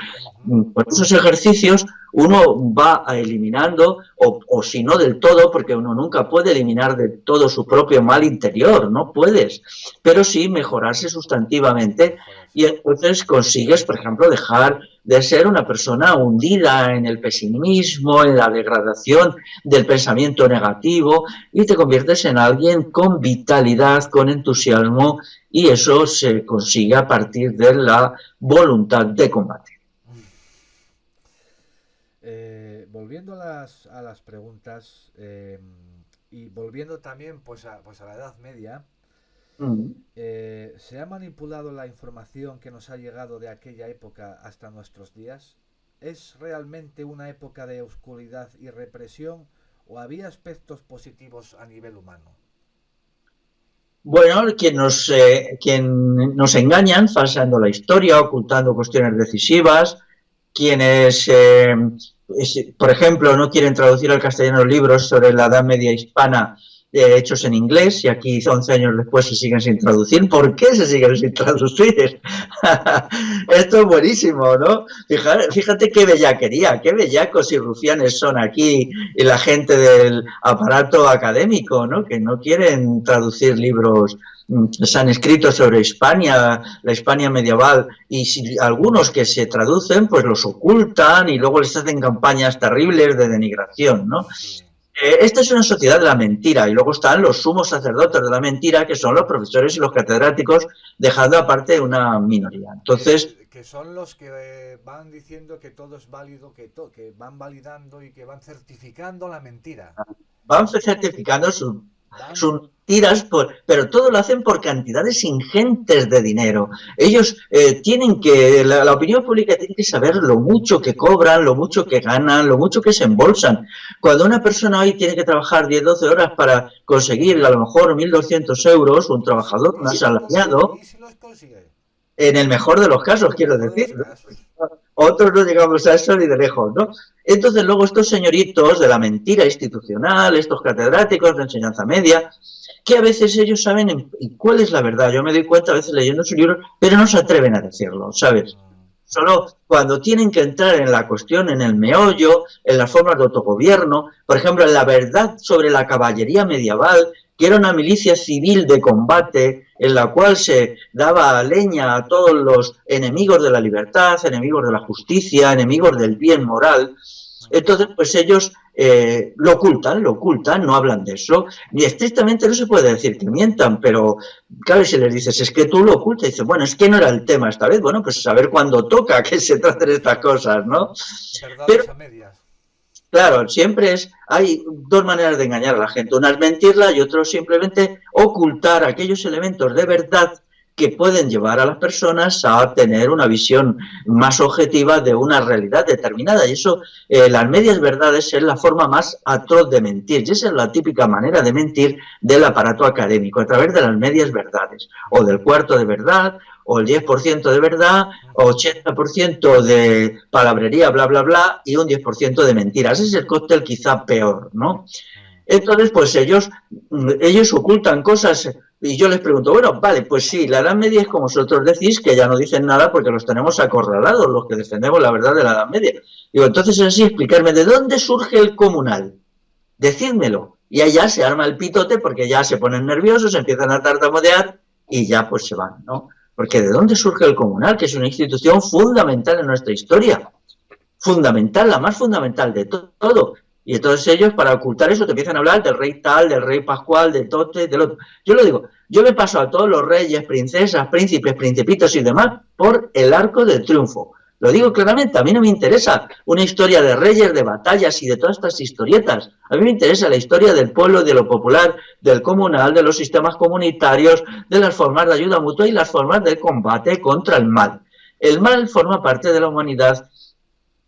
con esos ejercicios uno va eliminando, o si no del todo, porque uno nunca puede eliminar del todo su propio mal interior, no puedes, pero sí mejorarse sustantivamente, y entonces consigues, por ejemplo, dejar de ser una persona hundida en el pesimismo, en la degradación del pensamiento negativo, y te conviertes en alguien con vitalidad, con entusiasmo, y eso se consigue a partir de la voluntad de combate. Volviendo a las preguntas, y volviendo también pues a la Edad Media, ¿se ha manipulado la información que nos ha llegado de aquella época hasta nuestros días? ¿Es realmente una época de oscuridad y represión, o había aspectos positivos a nivel humano? Bueno, quien nos engañan falseando la historia, ocultando cuestiones decisivas, quienes, por ejemplo, no quieren traducir al castellano libros sobre la Edad Media hispana hechos en inglés, y aquí 11 años después se siguen sin traducir. ¿Por qué se siguen sin traducir? Esto es buenísimo, ¿no? Fíjate qué bellaquería, qué bellacos y rufianes son aquí y la gente del aparato académico, ¿no? Que no quieren traducir libros. Se han escrito sobre Hispania, la Hispania medieval, y si algunos que se traducen, pues los ocultan y luego les hacen campañas terribles de denigración, ¿no? Esta es una sociedad de la mentira, y luego están los sumos sacerdotes de la mentira, que son los profesores y los catedráticos, dejando aparte una minoría. Entonces, que son los que van diciendo que todo es válido, que van validando y que van certificando la mentira. Van certificando sus mentiras, pero todo lo hacen por cantidades ingentes de dinero. Ellos tienen que, la opinión pública tiene que saber lo mucho que cobran, lo mucho que ganan, lo mucho que se embolsan. Cuando una persona hoy tiene que trabajar 10-12 horas para conseguir a lo mejor 1.200 euros, un trabajador, un asalariado, ¿Y si los consigue? en el mejor de los casos, quiero decir, Otros no llegamos a eso ni de lejos, ¿no? Entonces luego estos señoritos de la mentira institucional, estos catedráticos de enseñanza media, que a veces ellos saben cuál es la verdad. Yo me doy cuenta a veces leyendo sus libros, pero no se atreven a decirlo, ¿sabes? Solo cuando tienen que entrar en la cuestión, en el meollo, en las formas de autogobierno, por ejemplo, en la verdad sobre la caballería medieval, que era una milicia civil de combate en la cual se daba leña a todos los enemigos de la libertad, enemigos de la justicia, enemigos del bien moral. Entonces, pues ellos lo ocultan, no hablan de eso. Y estrictamente no se puede decir que mientan, pero claro, si les dices, es que tú lo ocultas, y dices, bueno, es que no era el tema esta vez, bueno, pues saber cuándo toca que se traten estas cosas, ¿no? Verdades a medias. Claro, hay dos maneras de engañar a la gente. Una es mentirla y otra es simplemente ocultar aquellos elementos de verdad que pueden llevar a las personas a tener una visión más objetiva de una realidad determinada. Y eso, las medias verdades es la forma más atroz de mentir. Y esa es la típica manera de mentir del aparato académico, a través de las medias verdades, o del cuarto de verdad, o el 10% de verdad, o 80% de palabrería, bla, bla, bla, y un 10% de mentiras. Ese es el cóctel quizá peor, ¿no? Entonces, pues ellos ocultan cosas y yo les pregunto, bueno, vale, pues sí, la Edad Media es como vosotros decís, que ya no dicen nada porque los tenemos acorralados, los que defendemos la verdad de la Edad Media. Digo, entonces es así, explicarme de dónde surge el comunal. Decídmelo. Y allá se arma el pitote porque ya se ponen nerviosos, empiezan a tartamudear y ya pues se van, ¿no? Porque ¿de dónde surge el comunal? Que es una institución fundamental en nuestra historia. Fundamental, la más fundamental de todo. Y entonces ellos, para ocultar eso, te empiezan a hablar del rey tal, del rey Pascual, del Tote, del otro. Yo lo digo, yo me paso a todos los reyes, princesas, príncipes, principitos y demás por el arco del triunfo. Lo digo claramente, a mí no me interesa una historia de reyes, de batallas y de todas estas historietas. A mí me interesa la historia del pueblo, de lo popular, del comunal, de los sistemas comunitarios, de las formas de ayuda mutua y las formas de combate contra el mal. El mal forma parte de la humanidad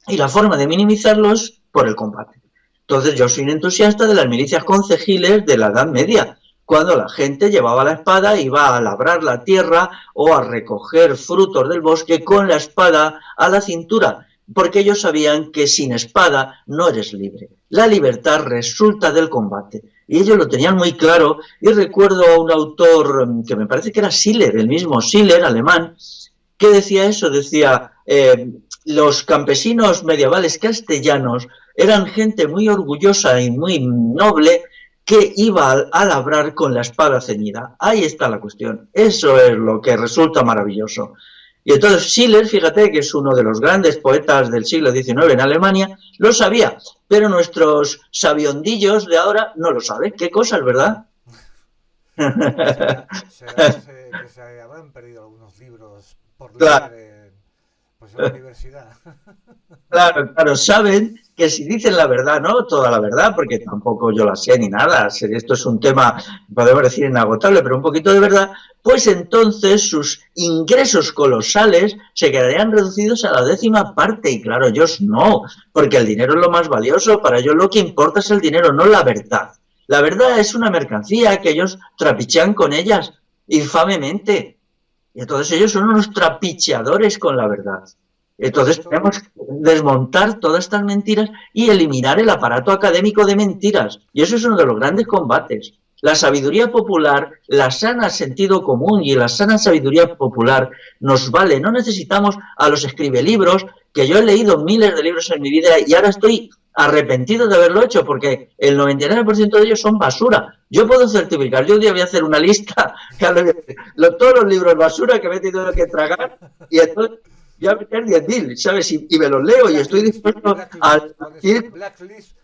y la forma de minimizarlo es por el combate. Entonces yo soy un entusiasta de las milicias concejiles de la Edad Media, cuando la gente llevaba la espada e iba a labrar la tierra o a recoger frutos del bosque con la espada a la cintura, porque ellos sabían que sin espada no eres libre. La libertad resulta del combate. Y ellos lo tenían muy claro, y recuerdo a un autor que me parece que era Schiller, el mismo Schiller, alemán, que decía eso, decía, los campesinos medievales castellanos eran gente muy orgullosa y muy noble que iba a labrar con la espada ceñida. Ahí está la cuestión. Eso es lo que resulta maravilloso. Y entonces Schiller, fíjate que es uno de los grandes poetas del siglo XIX en Alemania, lo sabía, pero nuestros sabiondillos de ahora no lo saben. Qué cosas, ¿verdad? Será que se habrán perdido algunos libros por leer en la universidad. Claro, saben que si dicen la verdad, no toda la verdad, porque tampoco yo la sé ni nada, esto es un tema, podemos decir, inagotable, pero un poquito de verdad, pues entonces sus ingresos colosales se quedarían reducidos a la 10ª parte, y claro, ellos no, porque el dinero es lo más valioso, para ellos lo que importa es el dinero, no la verdad. La verdad es una mercancía que ellos trapichean con ellas, infamemente, y entonces ellos son unos trapicheadores con la verdad. Entonces tenemos que desmontar todas estas mentiras y eliminar el aparato académico de mentiras. Y eso es uno de los grandes combates. La sabiduría popular, la sana sentido común y la sana sabiduría popular nos vale. No necesitamos a los escribelibros, que yo he leído miles de libros en mi vida y ahora estoy arrepentido de haberlo hecho porque el 99% de ellos son basura. Yo puedo certificar, yo un día voy a hacer una lista de todos los libros basura que me he tenido que tragar y entonces voy a meter 10.000, ¿sabes? Y me los leo y estoy dispuesto a decir... Blacklist,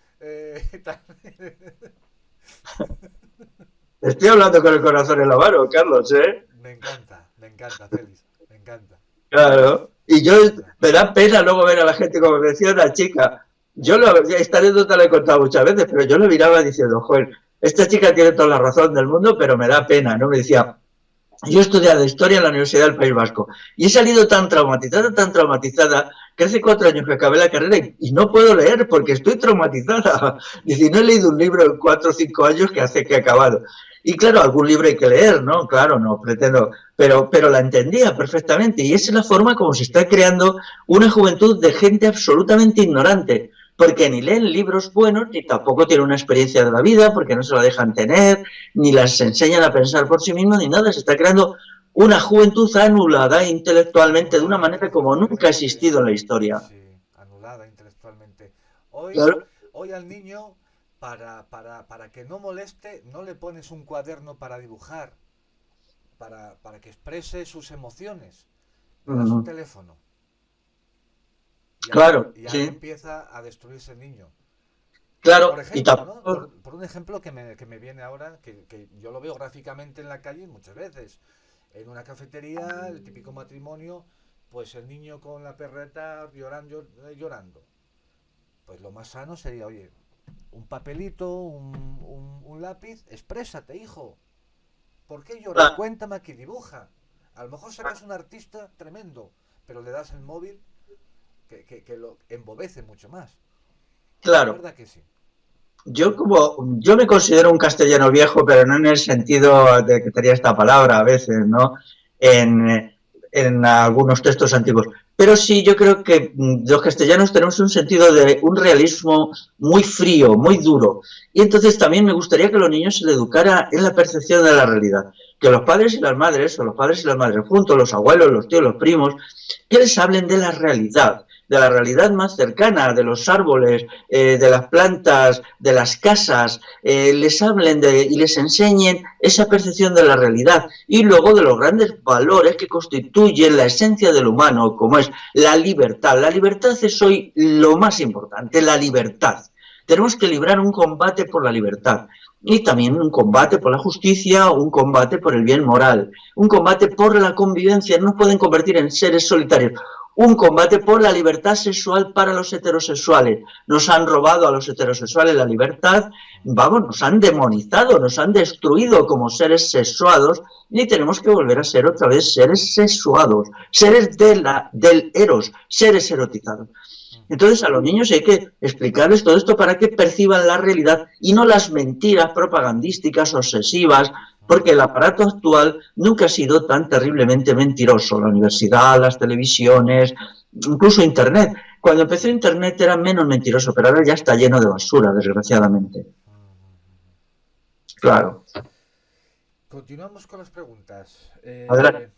Estoy hablando con el corazón en la mano, Carlos, ¿eh? Me encanta, Félix, me encanta. Claro, y me da pena luego ver a la gente, como me decía una chica, esta anécdota la he contado muchas veces, pero yo lo miraba diciendo, joder, esta chica tiene toda la razón del mundo, pero me da pena, ¿no? Me decía... Yo he estudiado historia en la Universidad del País Vasco y he salido tan traumatizada, que hace 4 años que acabé la carrera y no puedo leer porque estoy traumatizada. Dice, no he leído un libro en 4 o 5 años que hace que he acabado. Y claro, algún libro hay que leer, ¿no? Claro, no pretendo, pero la entendía perfectamente. Y esa es la forma como se está creando una juventud de gente absolutamente ignorante, porque ni leen libros buenos, ni tampoco tienen una experiencia de la vida, porque no se la dejan tener, ni las enseñan a pensar por sí mismos, ni nada. Se está creando una juventud anulada intelectualmente de una manera como nunca ha existido en la historia. Sí, anulada intelectualmente. Hoy, Claro, hoy al niño, para que no moleste, no le pones un cuaderno para dibujar, para que exprese sus emociones. Le das un teléfono. claro, Y ahí sí, empieza a destruirse el niño. Por claro, y ejemplo, ¿no? tampoco, Por un ejemplo que me viene ahora, que yo lo veo gráficamente en la calle muchas veces. En una cafetería, el típico matrimonio, pues el niño con la perreta llorando. Pues lo más sano sería, oye, un papelito, un lápiz, exprésate, hijo. ¿Por qué lloras? Cuéntame aquí, dibuja. A lo mejor sacas un artista tremendo, pero le das el móvil que lo embobece mucho más. claro. ¿Verdad que sí? Yo me considero un castellano viejo, pero no en el sentido de que tenía esta palabra a veces, ¿no? En algunos textos antiguos. Pero sí, yo creo que los castellanos tenemos un sentido de un realismo muy frío, muy duro. Y entonces también me gustaría que los niños se les educara en la percepción de la realidad. Que los padres y las madres, o los padres y las madres juntos, los abuelos, los tíos, los primos, que les hablen de la realidad más cercana, de los árboles, de las plantas, de las casas, les hablen y les enseñen esa percepción de la realidad y luego de los grandes valores que constituyen la esencia del humano, como es la libertad. La libertad es hoy lo más importante, la libertad. Tenemos que librar un combate por la libertad y también un combate por la justicia, un combate por el bien moral, un combate por la convivencia. No nos pueden convertir en seres solitarios. Un combate por la libertad sexual para los heterosexuales. Nos han robado a los heterosexuales la libertad, vamos, nos han demonizado, nos han destruido como seres sexuados y tenemos que volver a ser otra vez seres sexuados, seres del eros, seres erotizados. Entonces a los niños hay que explicarles todo esto para que perciban la realidad y no las mentiras propagandísticas obsesivas, porque el aparato actual nunca ha sido tan terriblemente mentiroso. La universidad, las televisiones, incluso Internet. Cuando empezó Internet era menos mentiroso, pero ahora ya está lleno de basura, desgraciadamente. Claro. Continuamos con las preguntas. Adelante.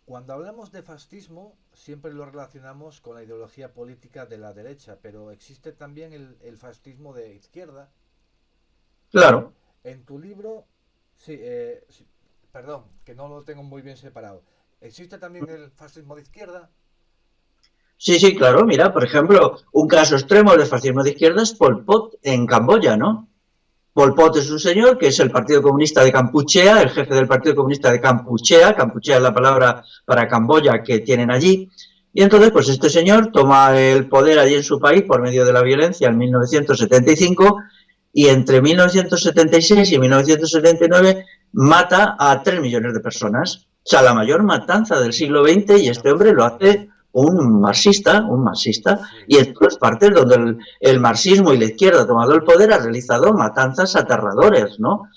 Cuando hablamos de fascismo, siempre lo relacionamos con la ideología política de la derecha, pero existe también el fascismo de izquierda. Claro. En tu libro, sí, perdón, que no lo tengo muy bien separado. ¿Existe también el fascismo de izquierda? Sí, sí, claro. Mira, por ejemplo, un caso extremo de fascismo de izquierda es Pol Pot en Camboya, ¿no? Pol Pot es un señor que es el Partido Comunista de Kampuchea, el jefe del Partido Comunista de Kampuchea. Kampuchea es la palabra para Camboya que tienen allí. Y entonces, pues este señor toma el poder allí en su país por medio de la violencia en 1975 y entre 1976 y 1979 mata a 3 millones de personas. O sea, la mayor matanza del siglo XX y este hombre lo hace un marxista, y en todas partes donde el marxismo y la izquierda ha tomado el poder ha realizado matanzas aterradoras, ¿no?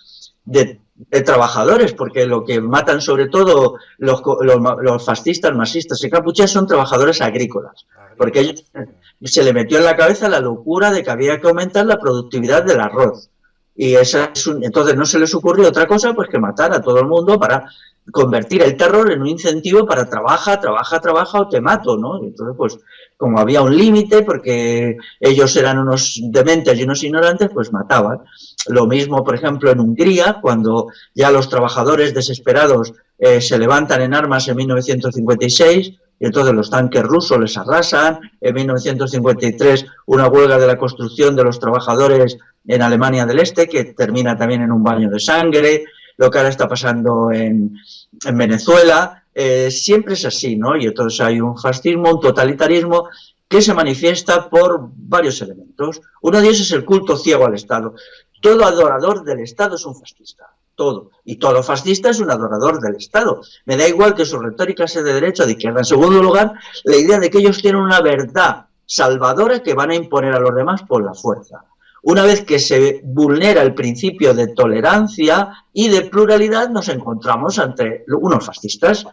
De trabajadores, porque lo que matan sobre todo los fascistas, marxistas y capucheas son trabajadores agrícolas, porque ellos se le metió en la cabeza la locura de que había que aumentar la productividad del arroz. Y entonces no se les ocurrió otra cosa pues que matar a todo el mundo para convertir el terror en un incentivo para trabaja o te mato, ¿no? Y entonces, pues, como había un límite, porque ellos eran unos dementes y unos ignorantes, pues mataban. Lo mismo, por ejemplo, en Hungría, cuando ya los trabajadores desesperados se levantan en armas en 1956, y entonces los tanques rusos les arrasan. En 1953, una huelga de la construcción de los trabajadores en Alemania del Este, que termina también en un baño de sangre. Lo que ahora está pasando en Venezuela, siempre es así, ¿no? Y entonces hay un fascismo, un totalitarismo que se manifiesta por varios elementos. Uno de ellos es el culto ciego al Estado. Todo adorador del Estado es un fascista, todo. Y todo fascista es un adorador del Estado. Me da igual que su retórica sea de derecha o de izquierda. En segundo lugar, la idea de que ellos tienen una verdad salvadora que van a imponer a los demás por la fuerza. Una vez que se vulnera el principio de tolerancia y de pluralidad, nos encontramos ante unos fascistas.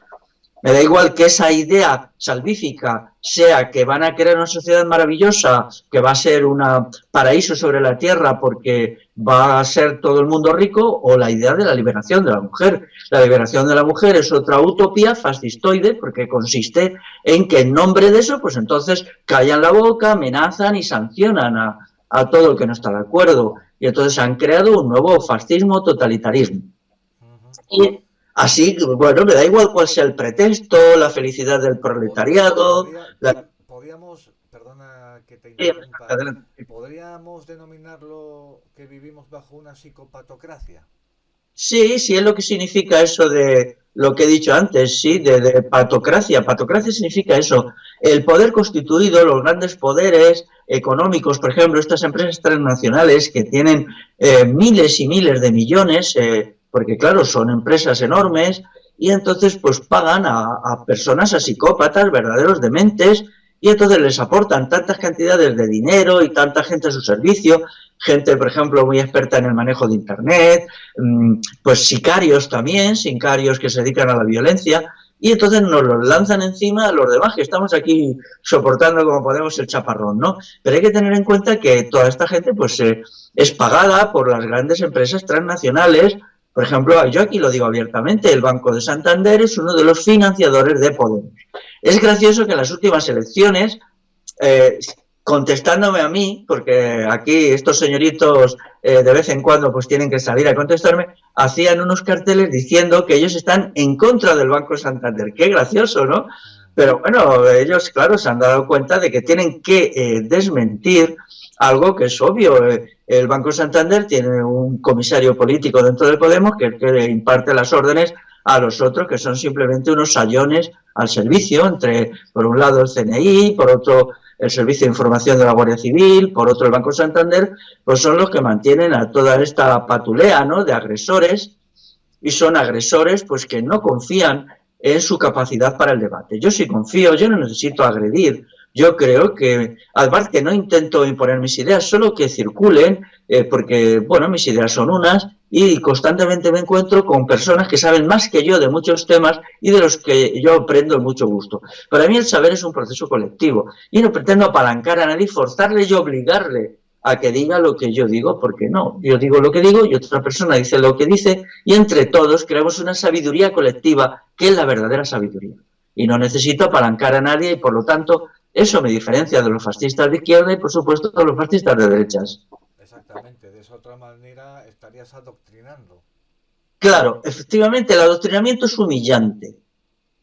Me da igual que esa idea salvífica sea que van a crear una sociedad maravillosa, que va a ser un paraíso sobre la tierra porque va a ser todo el mundo rico, o la idea de la liberación de la mujer. La liberación de la mujer es otra utopía fascistoide porque consiste en que en nombre de eso, pues entonces callan la boca, amenazan y sancionan a todo el que no está de acuerdo. Y entonces han creado un nuevo fascismo, totalitarismo. Y así, bueno, me da igual cuál sea el pretexto, la felicidad del proletariado. Podríamos, perdona que te interrumpa, ¿podríamos denominarlo que vivimos bajo una psicopatocracia? Sí, sí, es lo que significa eso de lo que he dicho antes, sí, de patocracia. Patocracia significa eso, el poder constituido, los grandes poderes económicos, por ejemplo, estas empresas transnacionales que tienen miles y miles de millones, porque claro, son empresas enormes, y entonces pues pagan a personas, a psicópatas, verdaderos dementes, y entonces les aportan tantas cantidades de dinero y tanta gente a su servicio, gente, por ejemplo, muy experta en el manejo de Internet, pues sicarios también, sicarios que se dedican a la violencia, y entonces nos los lanzan encima a los demás, que estamos aquí soportando como podemos el chaparrón, ¿no? Pero hay que tener en cuenta que toda esta gente pues es pagada por las grandes empresas transnacionales. Por ejemplo, yo aquí lo digo abiertamente, el Banco de Santander es uno de los financiadores de Podemos. Es gracioso que en las últimas elecciones, contestándome a mí, porque aquí estos señoritos de vez en cuando pues tienen que salir a contestarme, hacían unos carteles diciendo que ellos están en contra del Banco de Santander. Qué gracioso, ¿no? Pero bueno, ellos, claro, se han dado cuenta de que tienen que desmentir algo que es obvio. El Banco Santander tiene un comisario político dentro de Podemos que le imparte las órdenes a los otros, que son simplemente unos sayones al servicio, entre, por un lado, el CNI, por otro, el Servicio de Información de la Guardia Civil, por otro, el Banco Santander, pues son los que mantienen a toda esta patulea, ¿no?, de agresores, y son agresores pues que no confían en su capacidad para el debate. Yo sí confío, yo no necesito agredir. Yo creo que, además que no intento imponer mis ideas, solo que circulen, porque, bueno, mis ideas son unas y constantemente me encuentro con personas que saben más que yo de muchos temas y de los que yo aprendo mucho gusto. Para mí el saber es un proceso colectivo y no pretendo apalancar a nadie, forzarle y obligarle a que diga lo que yo digo, porque no, yo digo lo que digo y otra persona dice lo que dice y entre todos creamos una sabiduría colectiva que es la verdadera sabiduría. Y no necesito apalancar a nadie y por lo tanto eso me diferencia de los fascistas de izquierda y por supuesto de los fascistas de derechas. Exactamente, de esa otra manera estarías adoctrinando. Claro, efectivamente el adoctrinamiento es humillante.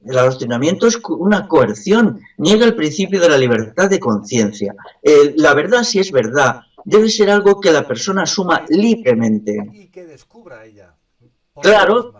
El adoctrinamiento es una coerción, niega el principio de la libertad de conciencia. La verdad, si es verdad, debe ser algo que la persona asuma libremente. Y que descubra ella. Claro,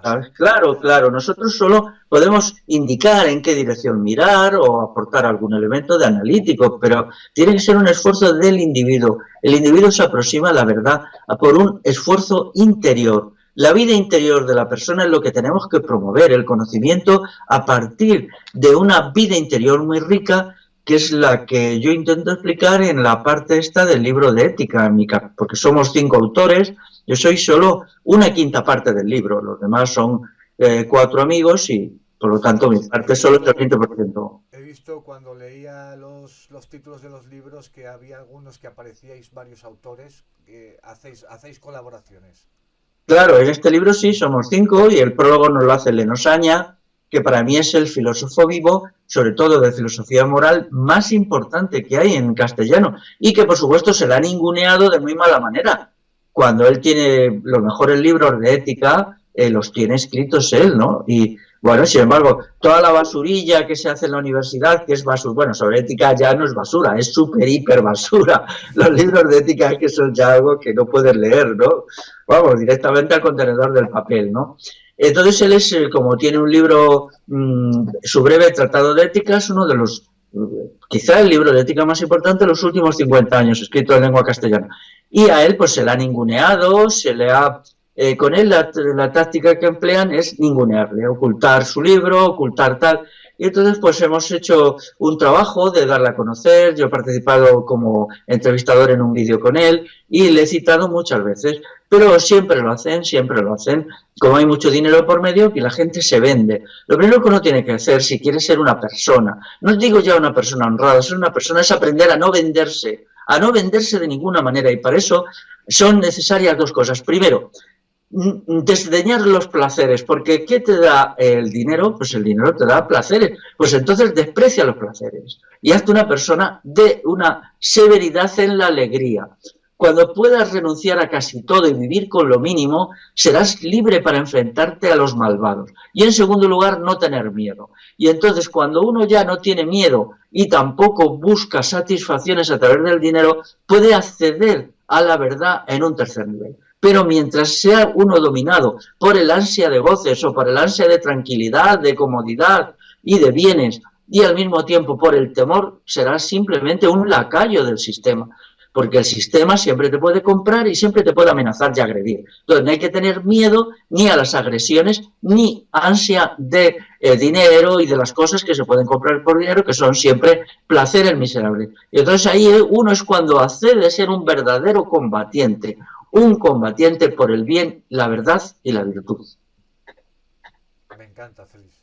claro. Nosotros solo podemos indicar en qué dirección mirar o aportar algún elemento de analítico, pero tiene que ser un esfuerzo del individuo. El individuo se aproxima a la verdad por un esfuerzo interior. La vida interior de la persona es lo que tenemos que promover, el conocimiento a partir de una vida interior muy rica, que es la que yo intento explicar en la parte esta del libro de ética, porque somos 5 autores. Yo soy solo una quinta parte del libro, los demás son 4 amigos y por lo tanto mi parte solo es el 20%. He visto cuando leía los títulos de los libros que había algunos que aparecíais varios autores, que hacéis colaboraciones. Claro, en este libro sí somos 5 y el prólogo nos lo hace Lenosaña, que para mí es el filósofo vivo, sobre todo de filosofía moral, más importante que hay en castellano y que por supuesto se le ha ninguneado de muy mala manera. Cuando él tiene los mejores libros de ética, los tiene escritos él, ¿no? Y bueno, sin embargo, toda la basurilla que se hace en la universidad, que es basura, bueno, sobre ética ya no es basura, es súper, hiper basura. Los libros de ética es que son ya algo que no puedes leer, ¿no? Vamos, directamente al contenedor del papel, ¿no? Entonces él es, como tiene un libro, su breve tratado de ética, es uno de los, quizá el libro de ética más importante de los últimos 50 años, escrito en lengua castellana. Y a él pues se le ha ninguneado, se le ha... con él la táctica que emplean es ningunearle, ocultar su libro, ocultar tal. Y entonces pues hemos hecho un trabajo de darle a conocer, yo he participado como entrevistador en un vídeo con él y le he citado muchas veces, pero siempre lo hacen, como hay mucho dinero por medio y la gente se vende. Lo primero que uno tiene que hacer si quiere ser una persona, no digo ya una persona honrada, ser una persona es aprender a no venderse de ninguna manera y para eso son necesarias dos cosas. Primero, desdeñar los placeres, porque ¿qué te da el dinero? Pues el dinero te da placeres, pues entonces desprecia los placeres y hazte una persona de una severidad en la alegría. Cuando puedas renunciar a casi todo y vivir con lo mínimo, serás libre para enfrentarte a los malvados. Y en segundo lugar, no tener miedo. Y entonces cuando uno ya no tiene miedo y tampoco busca satisfacciones a través del dinero, puede acceder a la verdad en un tercer nivel. Pero mientras sea uno dominado por el ansia de goces o por el ansia de tranquilidad, de comodidad y de bienes, y al mismo tiempo por el temor, será simplemente un lacayo del sistema. Porque el sistema siempre te puede comprar y siempre te puede amenazar y agredir. Entonces no hay que tener miedo ni a las agresiones, ni ansia de dinero y de las cosas que se pueden comprar por dinero, que son siempre placeres miserables. Y entonces ahí uno es cuando accede a ser un verdadero combatiente, un combatiente por el bien, la verdad y la virtud. Me encanta, Félix.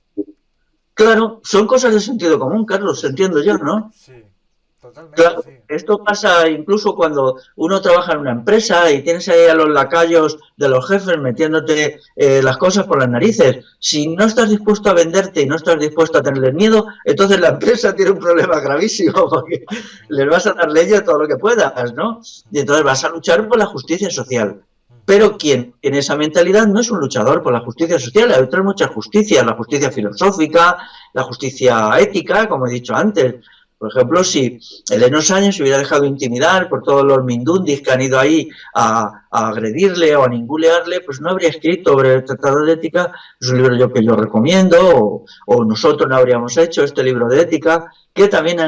Claro, son cosas de sentido común, Carlos, entiendo yo, ¿no? Sí, totalmente, Claro, sí. esto pasa incluso cuando uno trabaja en una empresa y tienes ahí a los lacayos de los jefes metiéndote las cosas por las narices. Si no estás dispuesto a venderte y no estás dispuesto a tenerles miedo, entonces la empresa tiene un problema gravísimo porque les vas a dar ley a todo lo que puedas, ¿no? Y entonces vas a luchar por la justicia social. Pero quien tiene esa mentalidad no es un luchador por la justicia social, hay otras muchas justicias, la justicia filosófica, la justicia ética, como he dicho antes. Por ejemplo, si Eleno Sáenz se hubiera dejado intimidar por todos los mindundis que han ido ahí a agredirle o a ningunearle, pues no habría escrito sobre el Tratado de Ética, es un libro que yo recomiendo, o nosotros no habríamos hecho este libro de ética, que también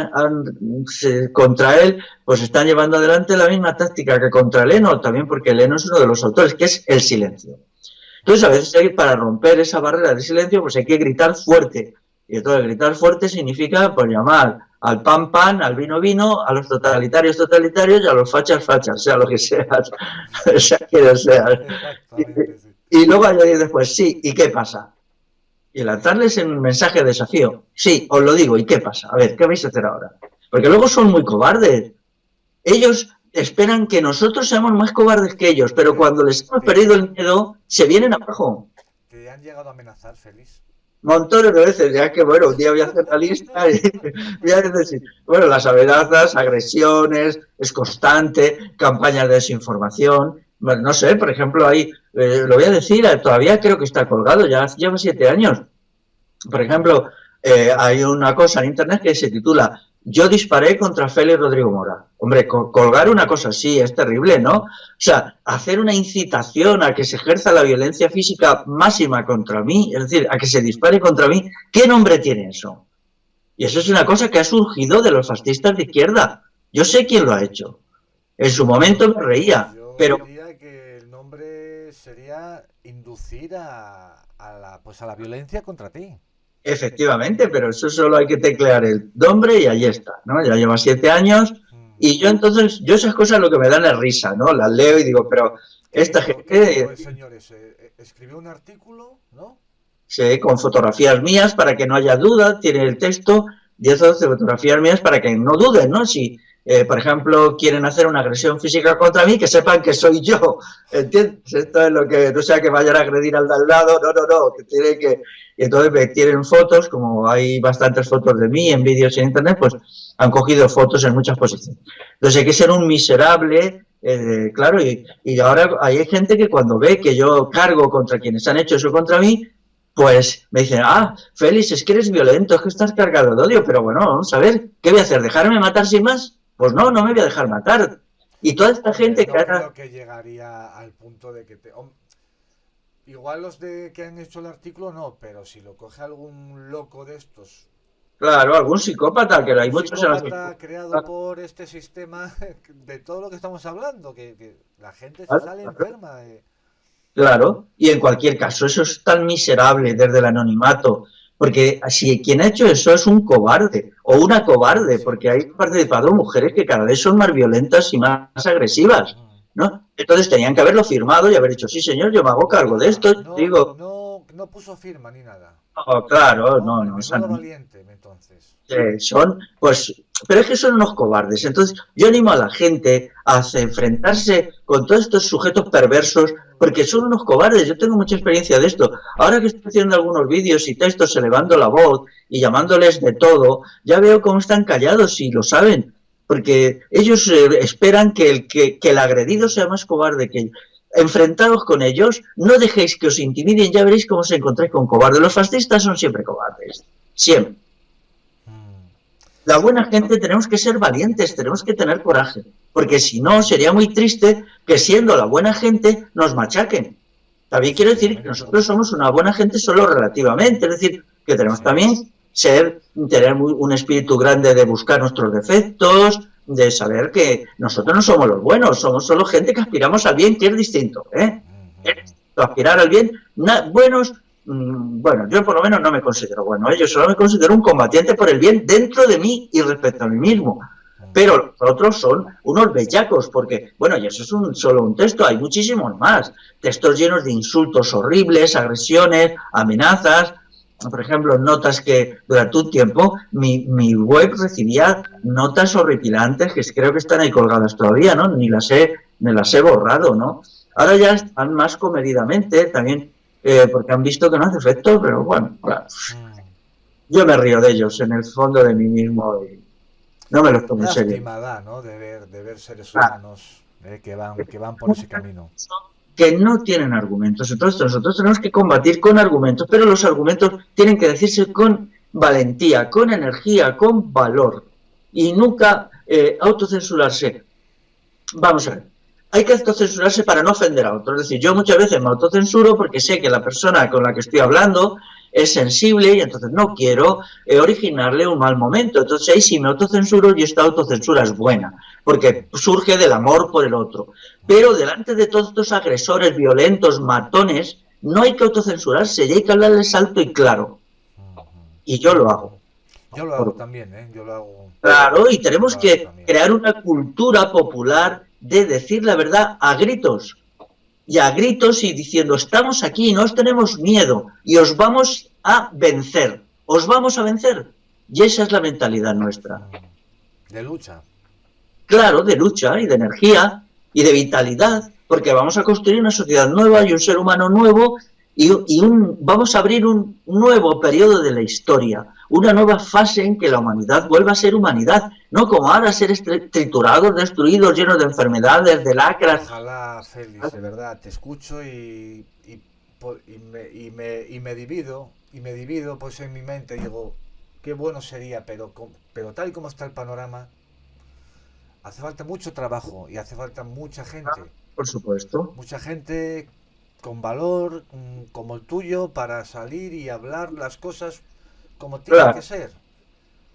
contra él pues están llevando adelante la misma táctica que contra Eleno, también porque Eleno es uno de los autores, que es el silencio. Entonces, a veces para romper esa barrera de silencio, pues hay que gritar fuerte. Y entonces gritar fuerte significa pues llamar al pan pan, al vino vino, a los totalitarios totalitarios y a los fachas fachas, sea lo que sea, sea quien sea. Exactamente, sí. Y luego añadir después, sí, ¿y qué pasa? Y lanzarles un mensaje de desafío. Sí, os lo digo, ¿y qué pasa? A ver, ¿qué vais a hacer ahora? Porque luego son muy cobardes. Ellos esperan que nosotros seamos más cobardes que ellos, pero cuando les hemos perdido el miedo, se vienen abajo. ¿Te han llegado a amenazar, Félix? Montones de veces, ya que bueno, un día voy a hacer la lista y voy a decir, bueno, las amenazas, agresiones, es constante, campañas de desinformación, bueno, no sé, por ejemplo, ahí, lo voy a decir, todavía creo que está colgado, ya lleva 7 años. Por ejemplo, hay una cosa en internet que se titula "Yo disparé contra Félix Rodrigo Mora". Hombre, colgar una cosa así es terrible, ¿no? O sea, hacer una incitación a que se ejerza la violencia física máxima contra mí, es decir, a que se dispare contra mí, ¿qué nombre tiene eso? Y eso es una cosa que ha surgido de los fascistas de izquierda. Yo sé quién lo ha hecho. En su momento me reía, Yo pero diría que el nombre sería inducir a la violencia contra ti. efectivamente, pero eso solo hay que teclear el nombre y ahí está, ¿no? Ya lleva 7 años y yo entonces, yo esas cosas lo que me dan es risa, ¿no? Las leo y digo, pero esta gente... Señores, escribió un artículo, ¿no? Sí, con fotografías mías para que no haya duda, tiene el texto, 10 o 12 fotografías mías para que no duden, ¿no? Si, por ejemplo, quieren hacer una agresión física contra mí, que sepan que soy yo, ¿entiendes? Esto es lo que, no sea que vayan a agredir al de al lado, no, que tiene que... Y entonces me tienen fotos, como hay bastantes fotos de mí en vídeos en internet, pues han cogido fotos en muchas posiciones. Entonces hay que ser un miserable, claro, y ahora hay gente que cuando ve que yo cargo contra quienes han hecho eso contra mí, pues me dicen, Félix, es que eres violento, es que estás cargado de odio, pero bueno, vamos a ver, ¿qué voy a hacer? ¿Dejarme matar sin más? Pues no me voy a dejar matar. Y toda esta gente no que creo que llegaría al punto de que igual los que han hecho el artículo no, pero si lo coge algún loco de estos. Claro, algún psicópata, que hay muchos en la Psicópata creado por este sistema de todo lo que estamos hablando, que la gente se sale enferma. Claro, y en cualquier caso, eso es tan miserable desde el anonimato, Porque si quien ha hecho eso es un cobarde o una cobarde, porque hay participado mujeres que cada vez son más violentas y más agresivas, ¿no? Entonces tenían que haberlo firmado y haber dicho, sí señor, yo me hago cargo de esto. Digo, no puso firma ni nada. oh, claro, no, Menudo valiente, entonces. son, pues, pero es que son unos cobardes. Entonces, yo animo a la gente a enfrentarse con todos estos sujetos perversos, porque son unos cobardes. Yo tengo mucha experiencia de esto. Ahora que estoy haciendo algunos vídeos y textos elevando la voz y llamándoles de todo, ya veo cómo están callados y lo saben, porque ellos esperan que el agredido sea más cobarde que ellos. Enfrentados con ellos, no dejéis que os intimiden, ya veréis cómo os encontráis con cobardes. Los fascistas son siempre cobardes, siempre. La buena gente tenemos que ser valientes, tenemos que tener coraje, porque si no sería muy triste que siendo la buena gente nos machaquen. También quiero decir que nosotros somos una buena gente solo relativamente, es decir, que tenemos también tener un espíritu grande de buscar nuestros defectos, de saber que nosotros no somos los buenos, somos solo gente que aspiramos al bien, que es distinto, aspirar al bien, buenos. Bueno, yo por lo menos no me considero bueno, yo solo me considero un combatiente por el bien dentro de mí y respecto a mí mismo. Pero los otros son unos bellacos, porque, bueno, y eso es solo un texto, hay muchísimos más. Textos llenos de insultos horribles, agresiones, amenazas. Por ejemplo, notas que durante un tiempo mi web recibía notas horripilantes que creo que están ahí colgadas todavía, ¿no? Me las he borrado, ¿no? Ahora ya están más comedidamente, también porque han visto que no hace efecto, pero bueno, claro, yo me río de ellos en el fondo de mí mismo y no me los tomo en serio. Lástima, ¿no? De ver seres humanos que van por ese camino. Que no tienen argumentos. Entonces nosotros tenemos que combatir con argumentos, pero los argumentos tienen que decirse con valentía, con energía, con valor y nunca autocensurarse. Vamos a ver. Hay que autocensurarse para no ofender a otros. Es decir, yo muchas veces me autocensuro porque sé que la persona con la que estoy hablando es sensible y entonces no quiero originarle un mal momento. Entonces ahí sí me autocensuro y esta autocensura es buena, porque surge del amor por el otro. Pero delante de todos estos agresores violentos, matones, no hay que autocensurarse y hay que hablarles alto y claro. Y yo lo hago. Yo lo hago también, yo lo hago. Claro, y tenemos que crear una cultura popular de decir la verdad a gritos. Y a gritos y diciendo, estamos aquí, no os tenemos miedo y os vamos a vencer. Os vamos a vencer. Y esa es la mentalidad nuestra. De lucha. Claro, de lucha y de energía y de vitalidad, porque vamos a construir una sociedad nueva y un ser humano nuevo vamos a abrir un nuevo periodo de la historia, una nueva fase en que la humanidad vuelva a ser humanidad, no como ahora ser triturados, destruidos, llenos de enfermedades, de lacras. Ojalá, Félix, de verdad, te escucho y me divido pues en mi mente, digo, qué bueno sería, pero tal y como está el panorama, hace falta mucho trabajo y hace falta mucha gente. Por supuesto. Mucha gente con valor como el tuyo para salir y hablar las cosas como tienen que ser.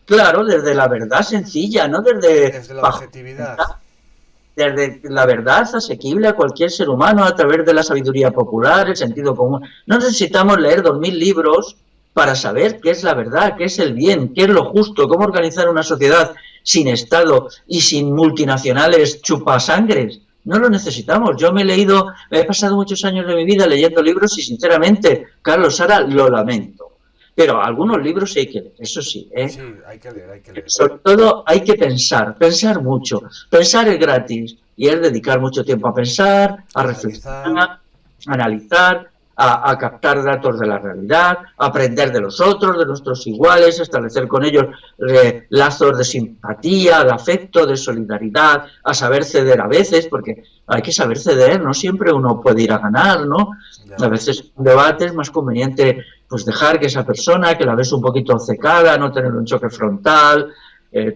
Claro, desde la verdad sencilla, no desde la objetividad. Desde la verdad asequible a cualquier ser humano a través de la sabiduría popular, el sentido común. No necesitamos leer 2000 libros para saber qué es la verdad, qué es el bien, qué es lo justo, cómo organizar una sociedad sin Estado y sin multinacionales chupasangres. No lo necesitamos. Yo me he pasado muchos años de mi vida leyendo libros y sinceramente, Carlos Sara, lo lamento. Pero algunos libros hay que leer, eso sí. Sí, hay que leer. Sobre todo hay que pensar mucho. Pensar es gratis y es dedicar mucho tiempo a pensar, a reflexionar, a analizar, a captar datos de la realidad, a aprender de los otros, de nuestros iguales, a establecer con ellos lazos de simpatía, de afecto, de solidaridad, a saber ceder a veces, porque hay que saber ceder, no siempre uno puede ir a ganar, ¿no? A veces en un debate es más conveniente pues dejar que esa persona, que la ves un poquito obcecada, no tener un choque frontal,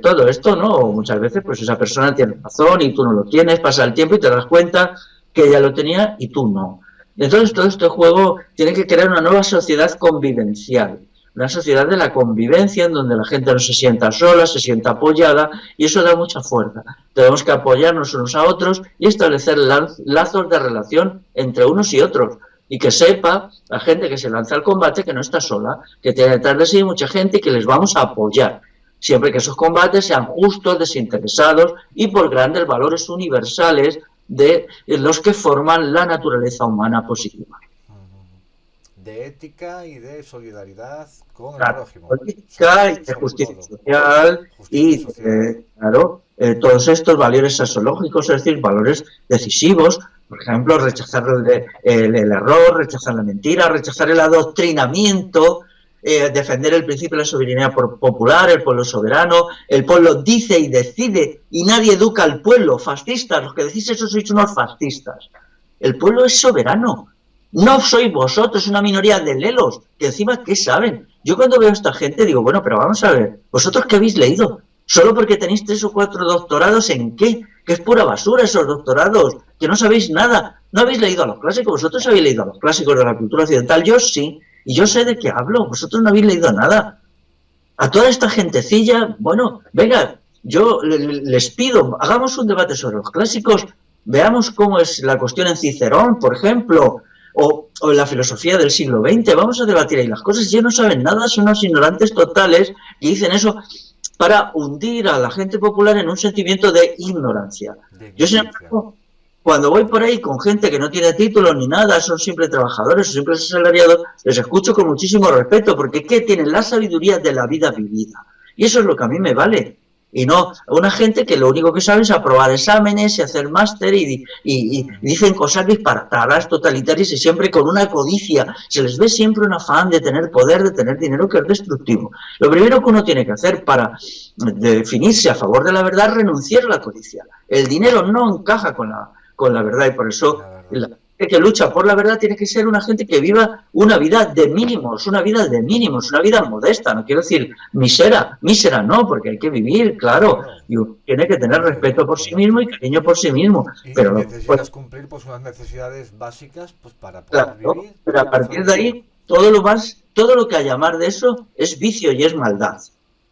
todo esto, ¿no? Muchas veces pues esa persona tiene razón y tú no lo tienes, pasa el tiempo y te das cuenta que ella lo tenía y tú no. Entonces todo este juego tiene que crear una nueva sociedad convivencial, una sociedad de la convivencia en donde la gente no se sienta sola, se sienta apoyada y eso da mucha fuerza. Tenemos que apoyarnos unos a otros y establecer lazos de relación entre unos y otros. y que sepa la gente que se lanza al combate que no está sola, que tiene detrás de sí mucha gente y que les vamos a apoyar, siempre que esos combates sean justos, desinteresados y por grandes valores universales de los que forman la naturaleza humana positiva. De ética y de solidaridad con el prójimo. Política y de justicia social y, claro, todos estos valores axiológicos, es decir, valores decisivos, por ejemplo, rechazar el error, rechazar la mentira, rechazar el adoctrinamiento, defender el principio de la soberanía popular, el pueblo soberano, el pueblo dice y decide y nadie educa al pueblo, fascistas, los que decís eso sois unos fascistas. El pueblo es soberano. No sois vosotros una minoría de lelos, que encima, ¿qué saben? Yo cuando veo a esta gente digo, bueno, pero vamos a ver, ¿vosotros qué habéis leído? Solo porque tenéis 3 o 4 doctorados, ¿en qué? Que es pura basura esos doctorados, que no sabéis nada. No habéis leído a los clásicos, vosotros habéis leído a los clásicos de la cultura occidental, yo sí, y yo sé de qué hablo, vosotros no habéis leído nada. A toda esta gentecilla, bueno, venga, yo les pido, hagamos un debate sobre los clásicos, veamos cómo es la cuestión en Cicerón, por ejemplo, o en la filosofía del siglo XX, vamos a debatir ahí las cosas, ya no saben nada, son unos ignorantes totales que dicen eso para hundir a la gente popular en un sentimiento de ignorancia. Yo, sin embargo, cuando voy por ahí con gente que no tiene títulos ni nada, son simples trabajadores, son simples asalariados, les escucho con muchísimo respeto, porque ¿qué? Tienen la sabiduría de la vida vivida. Y eso es lo que a mí me vale. Y no una gente que lo único que sabe es aprobar exámenes y hacer máster y dicen cosas disparatadas, totalitarias y siempre con una codicia. Se les ve siempre un afán de tener poder, de tener dinero, que es destructivo. Lo primero que uno tiene que hacer para definirse a favor de la verdad es renunciar a la codicia. El dinero no encaja con la verdad y por eso la gente que lucha por la verdad tiene que ser una gente que viva una vida de mínimos, una vida modesta, no quiero decir mísera no, porque hay que vivir, claro, y uno tiene que tener respeto por sí mismo y cariño por sí mismo. Pero necesitas cumplir pues unas necesidades básicas pues para poder vivir. Pero a partir de ahí, todo lo que a llamar de eso es vicio y es maldad.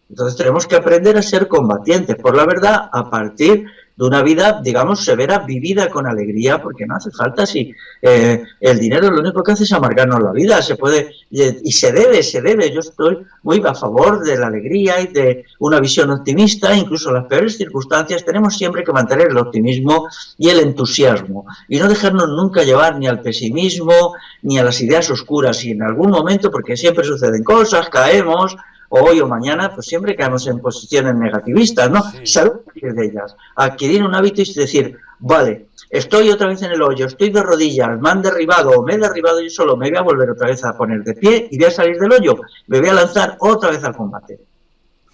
Entonces tenemos que aprender a ser combatientes por la verdad a partir de una vida, digamos, severa, vivida con alegría, porque no hace falta si el dinero lo único que hace es amargarnos la vida, se puede, y se debe, yo estoy muy a favor de la alegría y de una visión optimista, incluso en las peores circunstancias tenemos siempre que mantener el optimismo y el entusiasmo, y no dejarnos nunca llevar ni al pesimismo, ni a las ideas oscuras, y en algún momento, porque siempre suceden cosas, caemos, hoy o mañana, pues siempre caemos en posiciones negativistas, ¿no? Sí. Salir de ellas, adquirir un hábito y decir, vale, estoy otra vez en el hoyo, estoy de rodillas, me han derribado o me he derribado yo solo, me voy a volver otra vez a poner de pie y voy a salir del hoyo, me voy a lanzar otra vez al combate.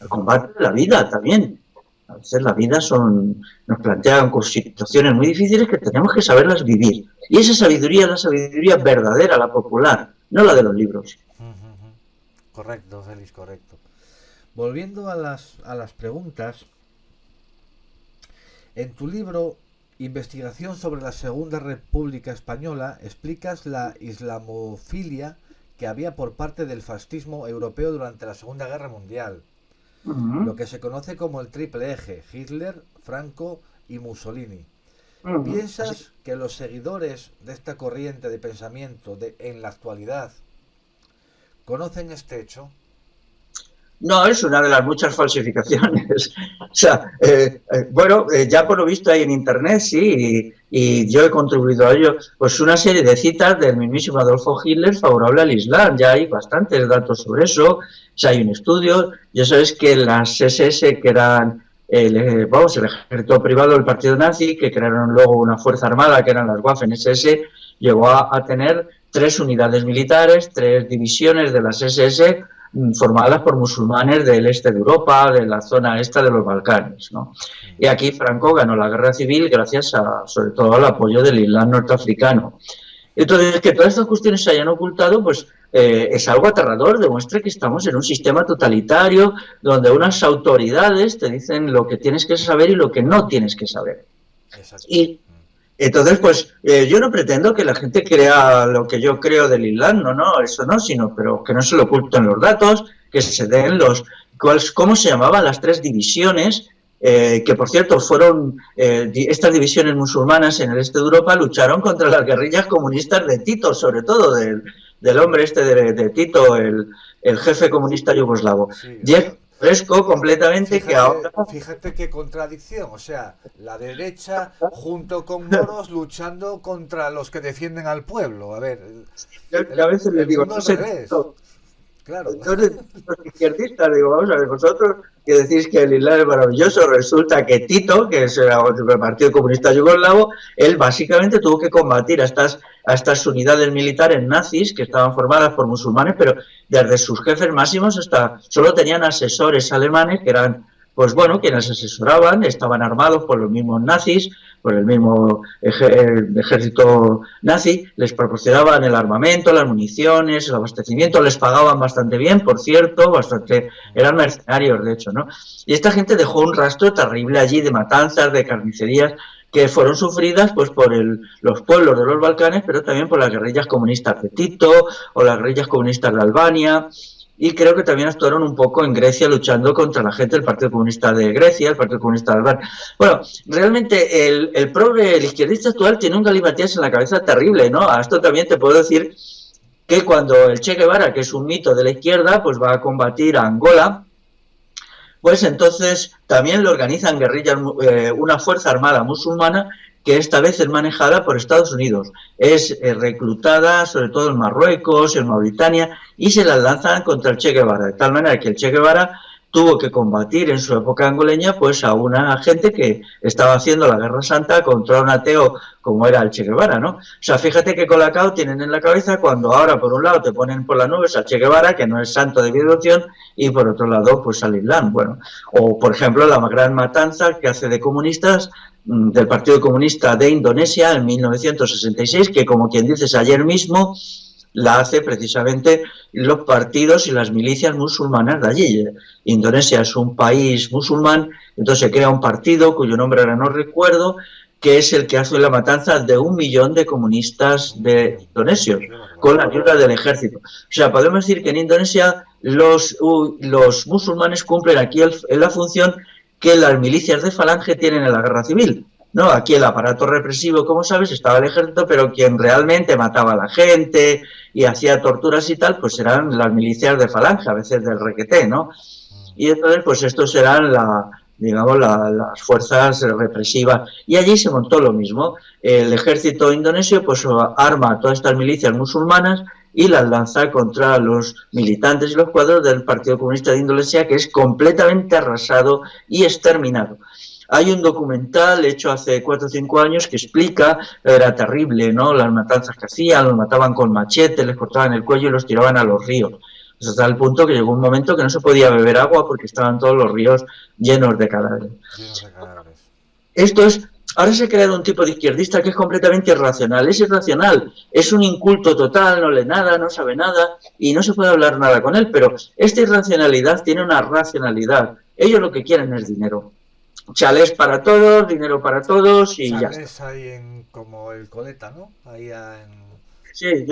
El combate de la vida también. A veces la vida nos plantean situaciones muy difíciles que tenemos que saberlas vivir. Y esa sabiduría es la sabiduría verdadera, la popular, no la de los libros. Correcto, Félix, correcto. Volviendo a las preguntas, en tu libro Investigación sobre la Segunda República Española explicas la islamofilia que había por parte del fascismo europeo durante la Segunda Guerra Mundial, lo que se conoce como el triple eje, Hitler, Franco y Mussolini. ¿Piensas que los seguidores de esta corriente de pensamiento en la actualidad conocen este hecho? No, es una de las muchas falsificaciones. O sea, ya por lo visto hay en internet, sí, y yo he contribuido a ello, pues una serie de citas del mismísimo Adolfo Hitler favorable al Islam. Ya hay bastantes datos sobre eso. O sea, hay un estudio. Ya sabes que las SS, que eran el ejército privado del partido nazi, que crearon luego una fuerza armada, que eran las Waffen-SS, llegó a tener 3 unidades militares, 3 divisiones de las SS formadas por musulmanes del este de Europa, de la zona esta de los Balcanes, ¿no? Y aquí Franco ganó la guerra civil gracias sobre todo al apoyo del Islam norteafricano. Entonces, que todas estas cuestiones se hayan ocultado, pues es algo aterrador, demuestra que estamos en un sistema totalitario donde unas autoridades te dicen lo que tienes que saber y lo que no tienes que saber. Exacto. Y entonces, pues yo no pretendo que la gente crea lo que yo creo del Islam, no, eso no, pero que no se le oculten los datos, que se den ¿cómo se llamaban las 3 divisiones que por cierto fueron estas divisiones musulmanas en el este de Europa lucharon contra las guerrillas comunistas de Tito, sobre todo del hombre este de Tito, el jefe comunista yugoslavo. Sí, Y es fresco completamente que ahora... fíjate qué contradicción, o sea, la derecha junto con moros luchando contra los que defienden al pueblo. A ver, Yo a veces les digo, mundo no al sé, revés. Claro. entonces los izquierdistas, digo, vamos a ver, vosotros que decís que el Islam es maravilloso, resulta que Tito, que es el Partido Comunista Yugoslavo, él básicamente tuvo que combatir a estas unidades militares nazis que estaban formadas por musulmanes, pero desde sus jefes máximos hasta solo tenían asesores alemanes que eran, pues bueno, quienes asesoraban, estaban armados por los mismos nazis, por el mismo ejército nazi, les proporcionaban el armamento, las municiones, el abastecimiento, les pagaban bastante bien, por cierto, bastante, eran mercenarios de hecho, ¿no? Y esta gente dejó un rastro terrible allí de matanzas, de carnicerías, que fueron sufridas pues por los pueblos de los Balcanes, pero también por las guerrillas comunistas de Tito o las guerrillas comunistas de Albania. Y creo que también actuaron un poco en Grecia luchando contra la gente del Partido Comunista de Grecia, el Partido Comunista de Albania. Bueno, realmente el progre, el izquierdista actual tiene un galimatías en la cabeza terrible, ¿no? A esto también te puedo decir que cuando el Che Guevara, que es un mito de la izquierda, pues va a combatir a Angola, pues entonces también le organizan guerrillas, una fuerza armada musulmana que esta vez es manejada por Estados Unidos. Es reclutada sobre todo en Marruecos, en Mauritania, y se la lanzan contra el Che Guevara, de tal manera que el Che Guevara tuvo que combatir en su época angoleña pues a una gente que estaba haciendo la guerra santa contra un ateo como era el Che Guevara, ¿no? O sea, fíjate que Colacao tienen en la cabeza cuando ahora por un lado te ponen por las nubes al Che Guevara, que no es santo de devoción, y por otro lado pues al Islam, bueno. O por ejemplo la gran matanza que hace de comunistas del Partido Comunista de Indonesia en 1966, que como quien dices ayer mismo la hace precisamente los partidos y las milicias musulmanas de allí. Indonesia es un país musulmán, entonces se crea un partido cuyo nombre ahora no recuerdo, que es el que hace la matanza de 1 millón de comunistas de indonesios, con la ayuda del ejército. O sea, podemos decir que en Indonesia los musulmanes cumplen aquí la función que las milicias de Falange tienen en la guerra civil. No, aquí el aparato represivo, como sabes, estaba el ejército, pero quien realmente mataba a la gente y hacía torturas y tal, pues eran las milicias de Falange, a veces del requeté, ¿no? Y entonces, pues estos eran las fuerzas represivas. Y allí se montó lo mismo. El ejército indonesio, pues arma a todas estas milicias musulmanas y las lanza contra los militantes y los cuadros del Partido Comunista de Indonesia, que es completamente arrasado y exterminado. Hay un documental hecho hace 4 o 5 años que explica, era terrible, ¿no? Las matanzas que hacían, los mataban con machete, les cortaban el cuello y los tiraban a los ríos. Hasta el punto que llegó un momento que no se podía beber agua porque estaban todos los ríos llenos de cadáveres. Esto es, ahora se ha creado un tipo de izquierdista que es completamente irracional. Es irracional, es un inculto total, no lee nada, no sabe nada y no se puede hablar nada con él, pero esta irracionalidad tiene una racionalidad. Ellos lo que quieren es dinero. Chalés para todos, dinero para todos y ya está. Ahí como el Coleta, ¿no? Ahí Sí,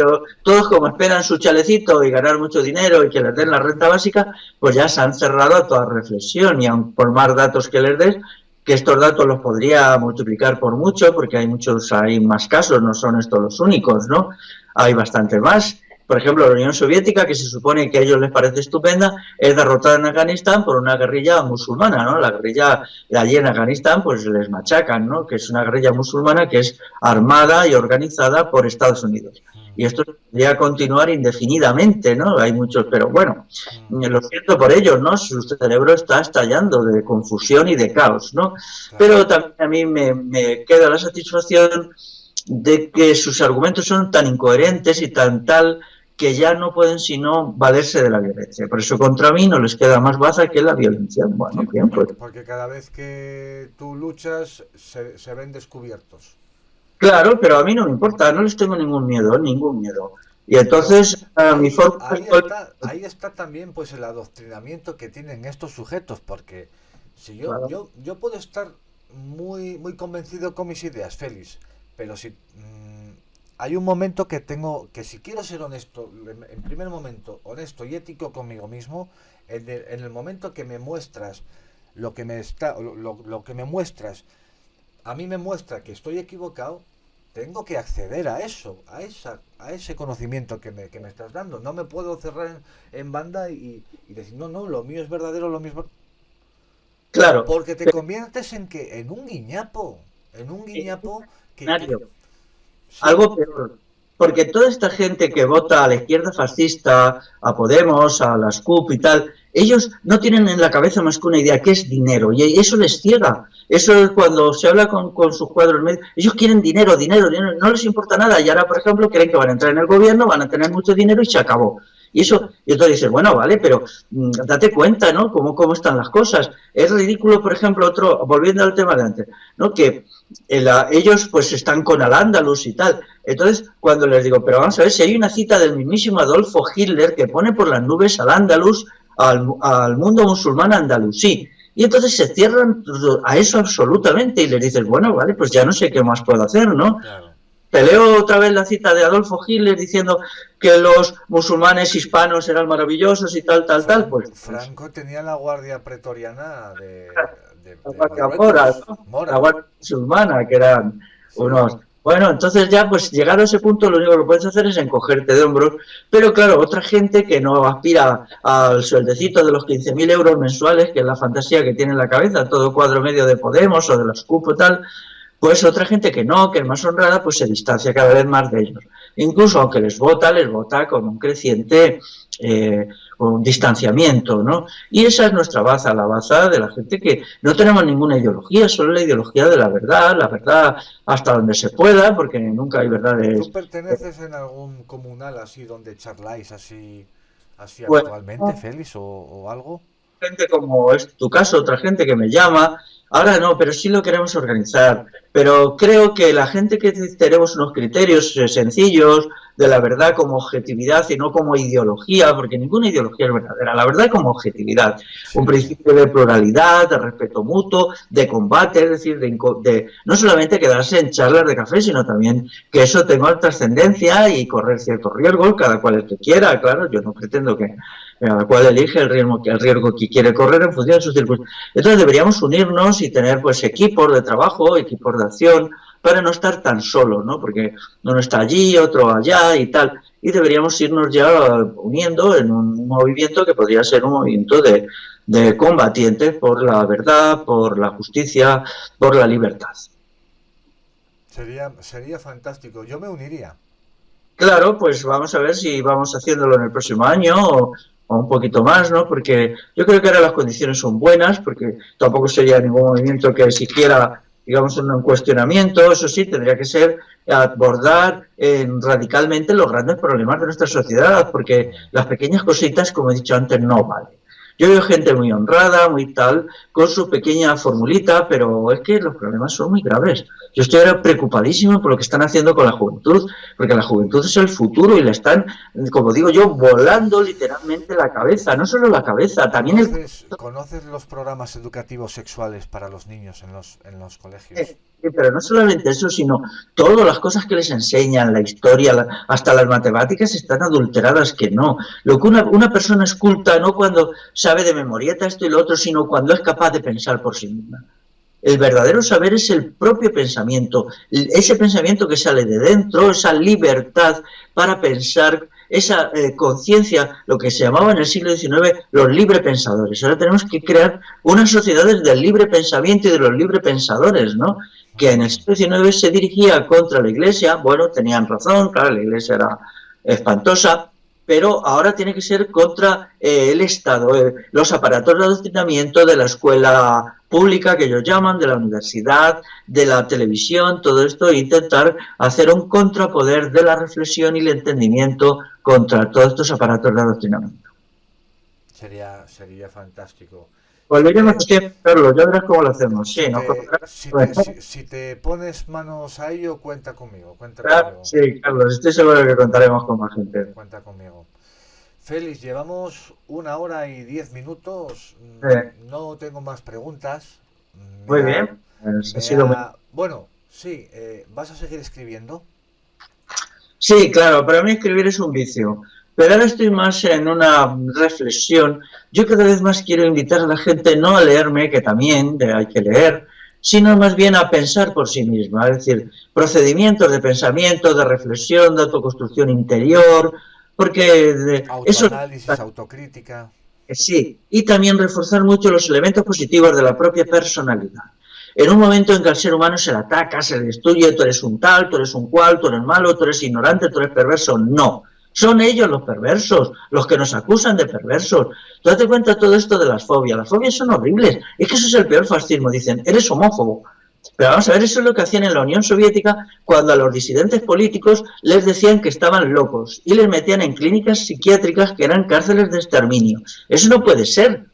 todos como esperan su chalecito y ganar mucho dinero y que les den la renta básica, pues ya se han cerrado a toda reflexión y aun por más datos que les des, que estos datos los podría multiplicar por mucho, porque hay más casos, no son estos los únicos, ¿no? Hay bastante más. Por ejemplo, la Unión Soviética, que se supone que a ellos les parece estupenda, es derrotada en Afganistán por una guerrilla musulmana, ¿no? La guerrilla de allí en Afganistán, pues les machacan, ¿no? Que es una guerrilla musulmana que es armada y organizada por Estados Unidos. Y esto podría continuar indefinidamente, ¿no? Hay muchos, pero bueno, lo siento por ellos, ¿no? Su cerebro está estallando de confusión y de caos, ¿no? Pero también a mí me queda la satisfacción de que sus argumentos son tan incoherentes y tan tal que ya no pueden sino valerse de la violencia. Por eso contra mí no les queda más baza que la violencia. Bueno, sí, bien, pues. Porque cada vez que tú luchas se ven descubiertos. Claro, pero a mí no me importa, no les tengo ningún miedo. Y entonces a mi forma... Ahí está también pues el adoctrinamiento que tienen estos sujetos, porque si yo puedo estar muy, muy convencido con mis ideas, Félix, pero si hay un momento que si quiero ser honesto, en primer momento, honesto y ético conmigo mismo, en el momento que me muestras lo que me está, lo que me muestras, a mí me muestra que estoy equivocado, tengo que acceder a eso, a ese conocimiento que me estás dando. No me puedo cerrar en banda y decir, no, no, lo mío es verdadero, lo mismo. Claro, Porque te conviertes en un guiñapo Mario, sí, algo peor. Porque toda esta gente que vota a la izquierda fascista, a Podemos, a las CUP y tal, ellos no tienen en la cabeza más que una idea, que es dinero, y eso les ciega. Eso es cuando se habla con sus cuadros medios. Ellos quieren dinero, dinero, dinero, no les importa nada. Y ahora, por ejemplo, creen que van a entrar en el gobierno, van a tener mucho dinero y se acabó. Y eso, y entonces dices, bueno, vale, pero date cuenta, ¿no? Cómo están las cosas. Es ridículo, por ejemplo, volviendo al tema de antes, ¿no? Que ellos pues están con Al-Ándalus y tal. Entonces, cuando les digo, pero vamos a ver, si hay una cita del mismísimo Adolfo Hitler que pone por las nubes Al-Ándalus, al mundo musulmán andalusí. Y entonces se cierran a eso absolutamente y les dices, bueno, vale, pues ya no sé qué más puedo hacer, ¿no? claro. Te leo otra vez la cita de Adolfo Hitler diciendo que los musulmanes hispanos eran maravillosos y tal, tal, tal. Pues Franco tenía la guardia pretoriana la de guardia mora, Marruecos, ¿no? La Mora. guardia musulmana, que eran Sí, unos... Bueno, entonces ya, pues llegado a ese punto, lo único que puedes hacer es encogerte de hombros. Pero claro, otra gente que no aspira al sueldecito de los 15.000 euros mensuales, que es la fantasía que tiene en la cabeza todo cuadro medio de Podemos o de las CUP o tal, pues otra gente que no, que es más honrada, pues se distancia cada vez más de ellos. Incluso aunque les vota con un creciente con un distanciamiento, ¿no? Y esa es nuestra baza, la baza de la gente que no tenemos ninguna ideología, solo la ideología de la verdad hasta donde se pueda, porque nunca hay ¿tú verdades. perteneces en algún comunal así donde charláis así Bueno, habitualmente, Félix, o algo? gente como es tu caso, otra gente que me llama. Ahora no, pero sí lo queremos organizar. Pero creo que la gente que tenemos unos criterios sencillos de la verdad como objetividad y no como ideología, porque ninguna ideología es verdadera, la verdad como objetividad, un Sí, principio de pluralidad, de respeto mutuo, de combate, es decir, de no solamente quedarse en charlas de café, sino también que eso tenga trascendencia y correr ciertos riesgos, cada cual el que quiera, claro, yo no pretendo que cada cual elige el riesgo que quiere correr en función de sus circunstancias. Entonces deberíamos unirnos y tener pues equipos de trabajo, equipos de acción, para no estar tan solos, ¿no? Porque uno está allí, otro allá y tal. Y deberíamos irnos ya uniendo en un movimiento que podría ser un movimiento de combatientes por la verdad, por la justicia, por la libertad. sería fantástico. Yo me uniría. Claro, pues vamos a ver si vamos haciéndolo en el próximo año o un poquito más, ¿no? Porque yo creo que ahora las condiciones son buenas, porque tampoco sería ningún movimiento que siquiera, digamos, un cuestionamiento, eso sí, tendría que ser abordar radicalmente los grandes problemas de nuestra sociedad, porque las pequeñas cositas, como he dicho antes, no valen. Yo veo gente muy honrada, muy tal, con su pequeña formulita, pero es que los problemas son muy graves. Yo estoy ahora preocupadísimo por lo que están haciendo con la juventud, porque la juventud es el futuro y le están, como digo yo, volando literalmente la cabeza. No solo la cabeza, también el... ¿Conoces los programas educativos sexuales para los niños en los colegios? Pero no solamente eso, sino todas las cosas que les enseñan, la historia, hasta las matemáticas están adulteradas, que no. Lo que una persona es culta no cuando sabe de memorieta esto y lo otro, sino cuando es capaz de pensar por sí misma. El verdadero saber es el propio pensamiento, ese pensamiento que sale de dentro, esa libertad para pensar, esa conciencia, lo que se llamaba en el siglo XIX los libre pensadores. Ahora tenemos que crear unas sociedades del libre pensamiento y de los libre pensadores, ¿no? Que en el siglo XIX se dirigía contra la Iglesia, bueno, tenían razón, claro, la Iglesia era espantosa, pero ahora tiene que ser contra el Estado, los aparatos de adoctrinamiento de la escuela pública que ellos llaman, de la universidad, de la televisión, todo esto, e intentar hacer un contrapoder de la reflexión y el entendimiento contra todos estos aparatos de adoctrinamiento. Sería fantástico. Volveremos a tiempo, Carlos, ya verás cómo lo hacemos. Sí, ¿no? Si te pones manos a ello, cuenta conmigo, cuenta conmigo. Sí, Carlos, estoy seguro de que contaremos con más gente. Cuenta conmigo. Félix, llevamos 1 hora y 10 minutos. No tengo más preguntas. Muy bien. Bueno, sí, ¿vas a seguir escribiendo? Sí, claro, para mí escribir es un vicio. Pero ahora estoy más en una reflexión. Yo cada vez más quiero invitar a la gente no a leerme, que también hay que leer, sino más bien a pensar por sí misma. Es decir, procedimientos de pensamiento, de reflexión, de autoconstrucción interior, porque eso Autoanálisis, autocrítica. sí, y también reforzar mucho los elementos positivos de la propia personalidad. En un momento en que al ser humano se le ataca, se le destruye, tú eres un tal, tú eres un cual, tú eres malo, tú eres ignorante, tú eres perverso, no. Son ellos los perversos, los que nos acusan de perversos. Tú date cuenta de todo esto de las fobias. Las fobias son horribles. Es que eso es el peor fascismo. Dicen, eres homófobo. Pero vamos a ver, eso es lo que hacían en la Unión Soviética cuando a los disidentes políticos les decían que estaban locos y les metían en clínicas psiquiátricas que eran cárceles de exterminio. Eso no puede ser.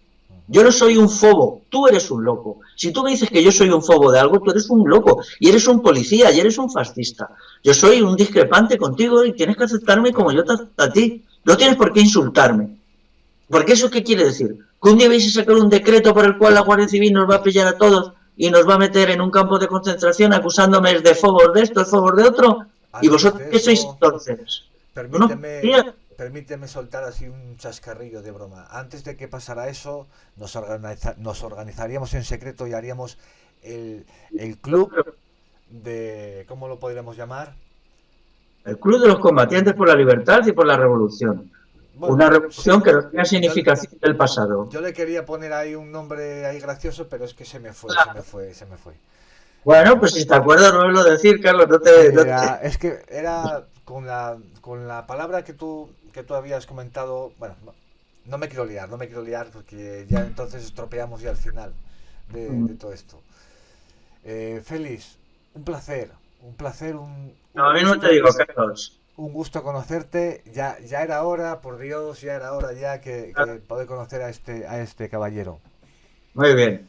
Yo no soy un fobo, tú eres un loco. Si tú me dices que yo soy un fobo de algo, tú eres un loco y eres un policía y eres un fascista. Yo soy un discrepante contigo y tienes que aceptarme como yo te acepto a ti. No tienes por qué insultarme. Porque ¿eso qué quiere decir? Que un día vais a sacar un decreto por el cual la Guardia Civil nos va a pillar a todos y nos va a meter en un campo de concentración acusándome de fobos de esto, de fobos de otro. ¿Y Antes vosotros de qué sois eso, entonces? permíteme soltar así un chascarrillo de broma. Antes de que pasara eso, nos organizaríamos en secreto y haríamos el club de, ¿cómo lo podríamos llamar? El Club de los Combatientes por la Libertad y por la Revolución. Bueno, Una revolución sí, que no tenga significación del pasado. yo le quería poner ahí un nombre ahí gracioso, pero es que se me fue, se me fue. Bueno, pues si te acuerdas, no me lo decir, Carlos, Es que era con la palabra que tú habías comentado. Bueno, no me quiero liar, no me quiero liar porque ya entonces estropeamos ya el final de todo esto. Félix, un placer, No, a mí no te digo, Carlos. un gusto conocerte. Ya era hora, por Dios, ya era hora ya que poder conocer a este caballero. Muy bien.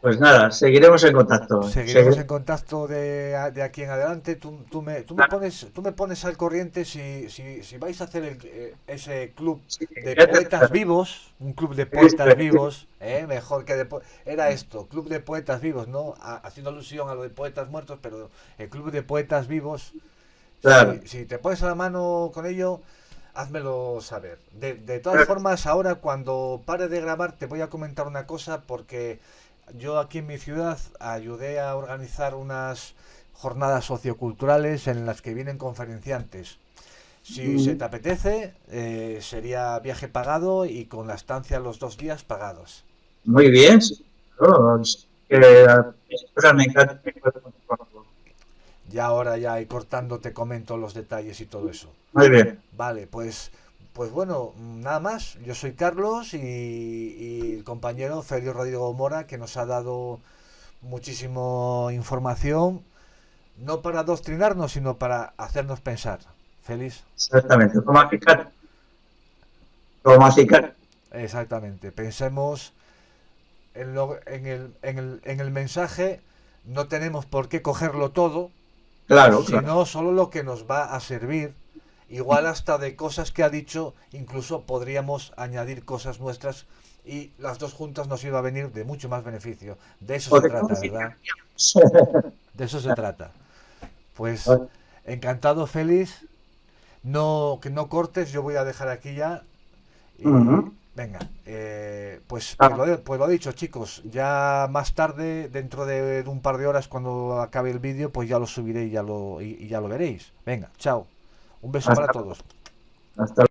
Pues nada, seguiremos en contacto. Seguiremos en contacto de aquí en adelante. Tú me pones al corriente si vais a hacer ese club de poetas vivos, un club de poetas vivos, mejor que era esto, club de poetas vivos, ¿no? Haciendo alusión a lo de poetas muertos, pero el club de poetas vivos. Claro. Si te pones a la mano con ello, házmelo saber. De todas formas, ahora cuando pare de grabar te voy a comentar una cosa porque yo aquí en mi ciudad ayudé a organizar unas jornadas socioculturales en las que vienen conferenciantes. Si se te apetece, sería viaje pagado y con la estancia los 2 días pagados. Muy bien. Sí. Oh, me encanta. Ya ahora ya y cortando te comento los detalles y todo eso. Muy bien. Vale, pues bueno, nada más. Yo soy Carlos y el compañero Félix Rodrigo Mora que nos ha dado muchísima información, no para adoctrinarnos, sino para hacernos pensar. Félix. Exactamente. Como acicar. Exactamente. Pensemos en el mensaje. No tenemos por qué cogerlo todo, Claro, sino claro. solo lo que nos va a servir. Igual hasta de cosas que ha dicho, incluso podríamos añadir cosas nuestras y las dos juntas nos iba a venir de mucho más beneficio. De eso se trata, ¿verdad? De eso se trata. Pues encantado, Félix. No, que no cortes, yo voy a dejar aquí ya. Y, venga, pues lo dicho, chicos, ya más tarde, dentro de un par de horas, cuando acabe el vídeo, pues ya lo subiré y ya lo veréis. Venga, chao. Un beso para todos. Hasta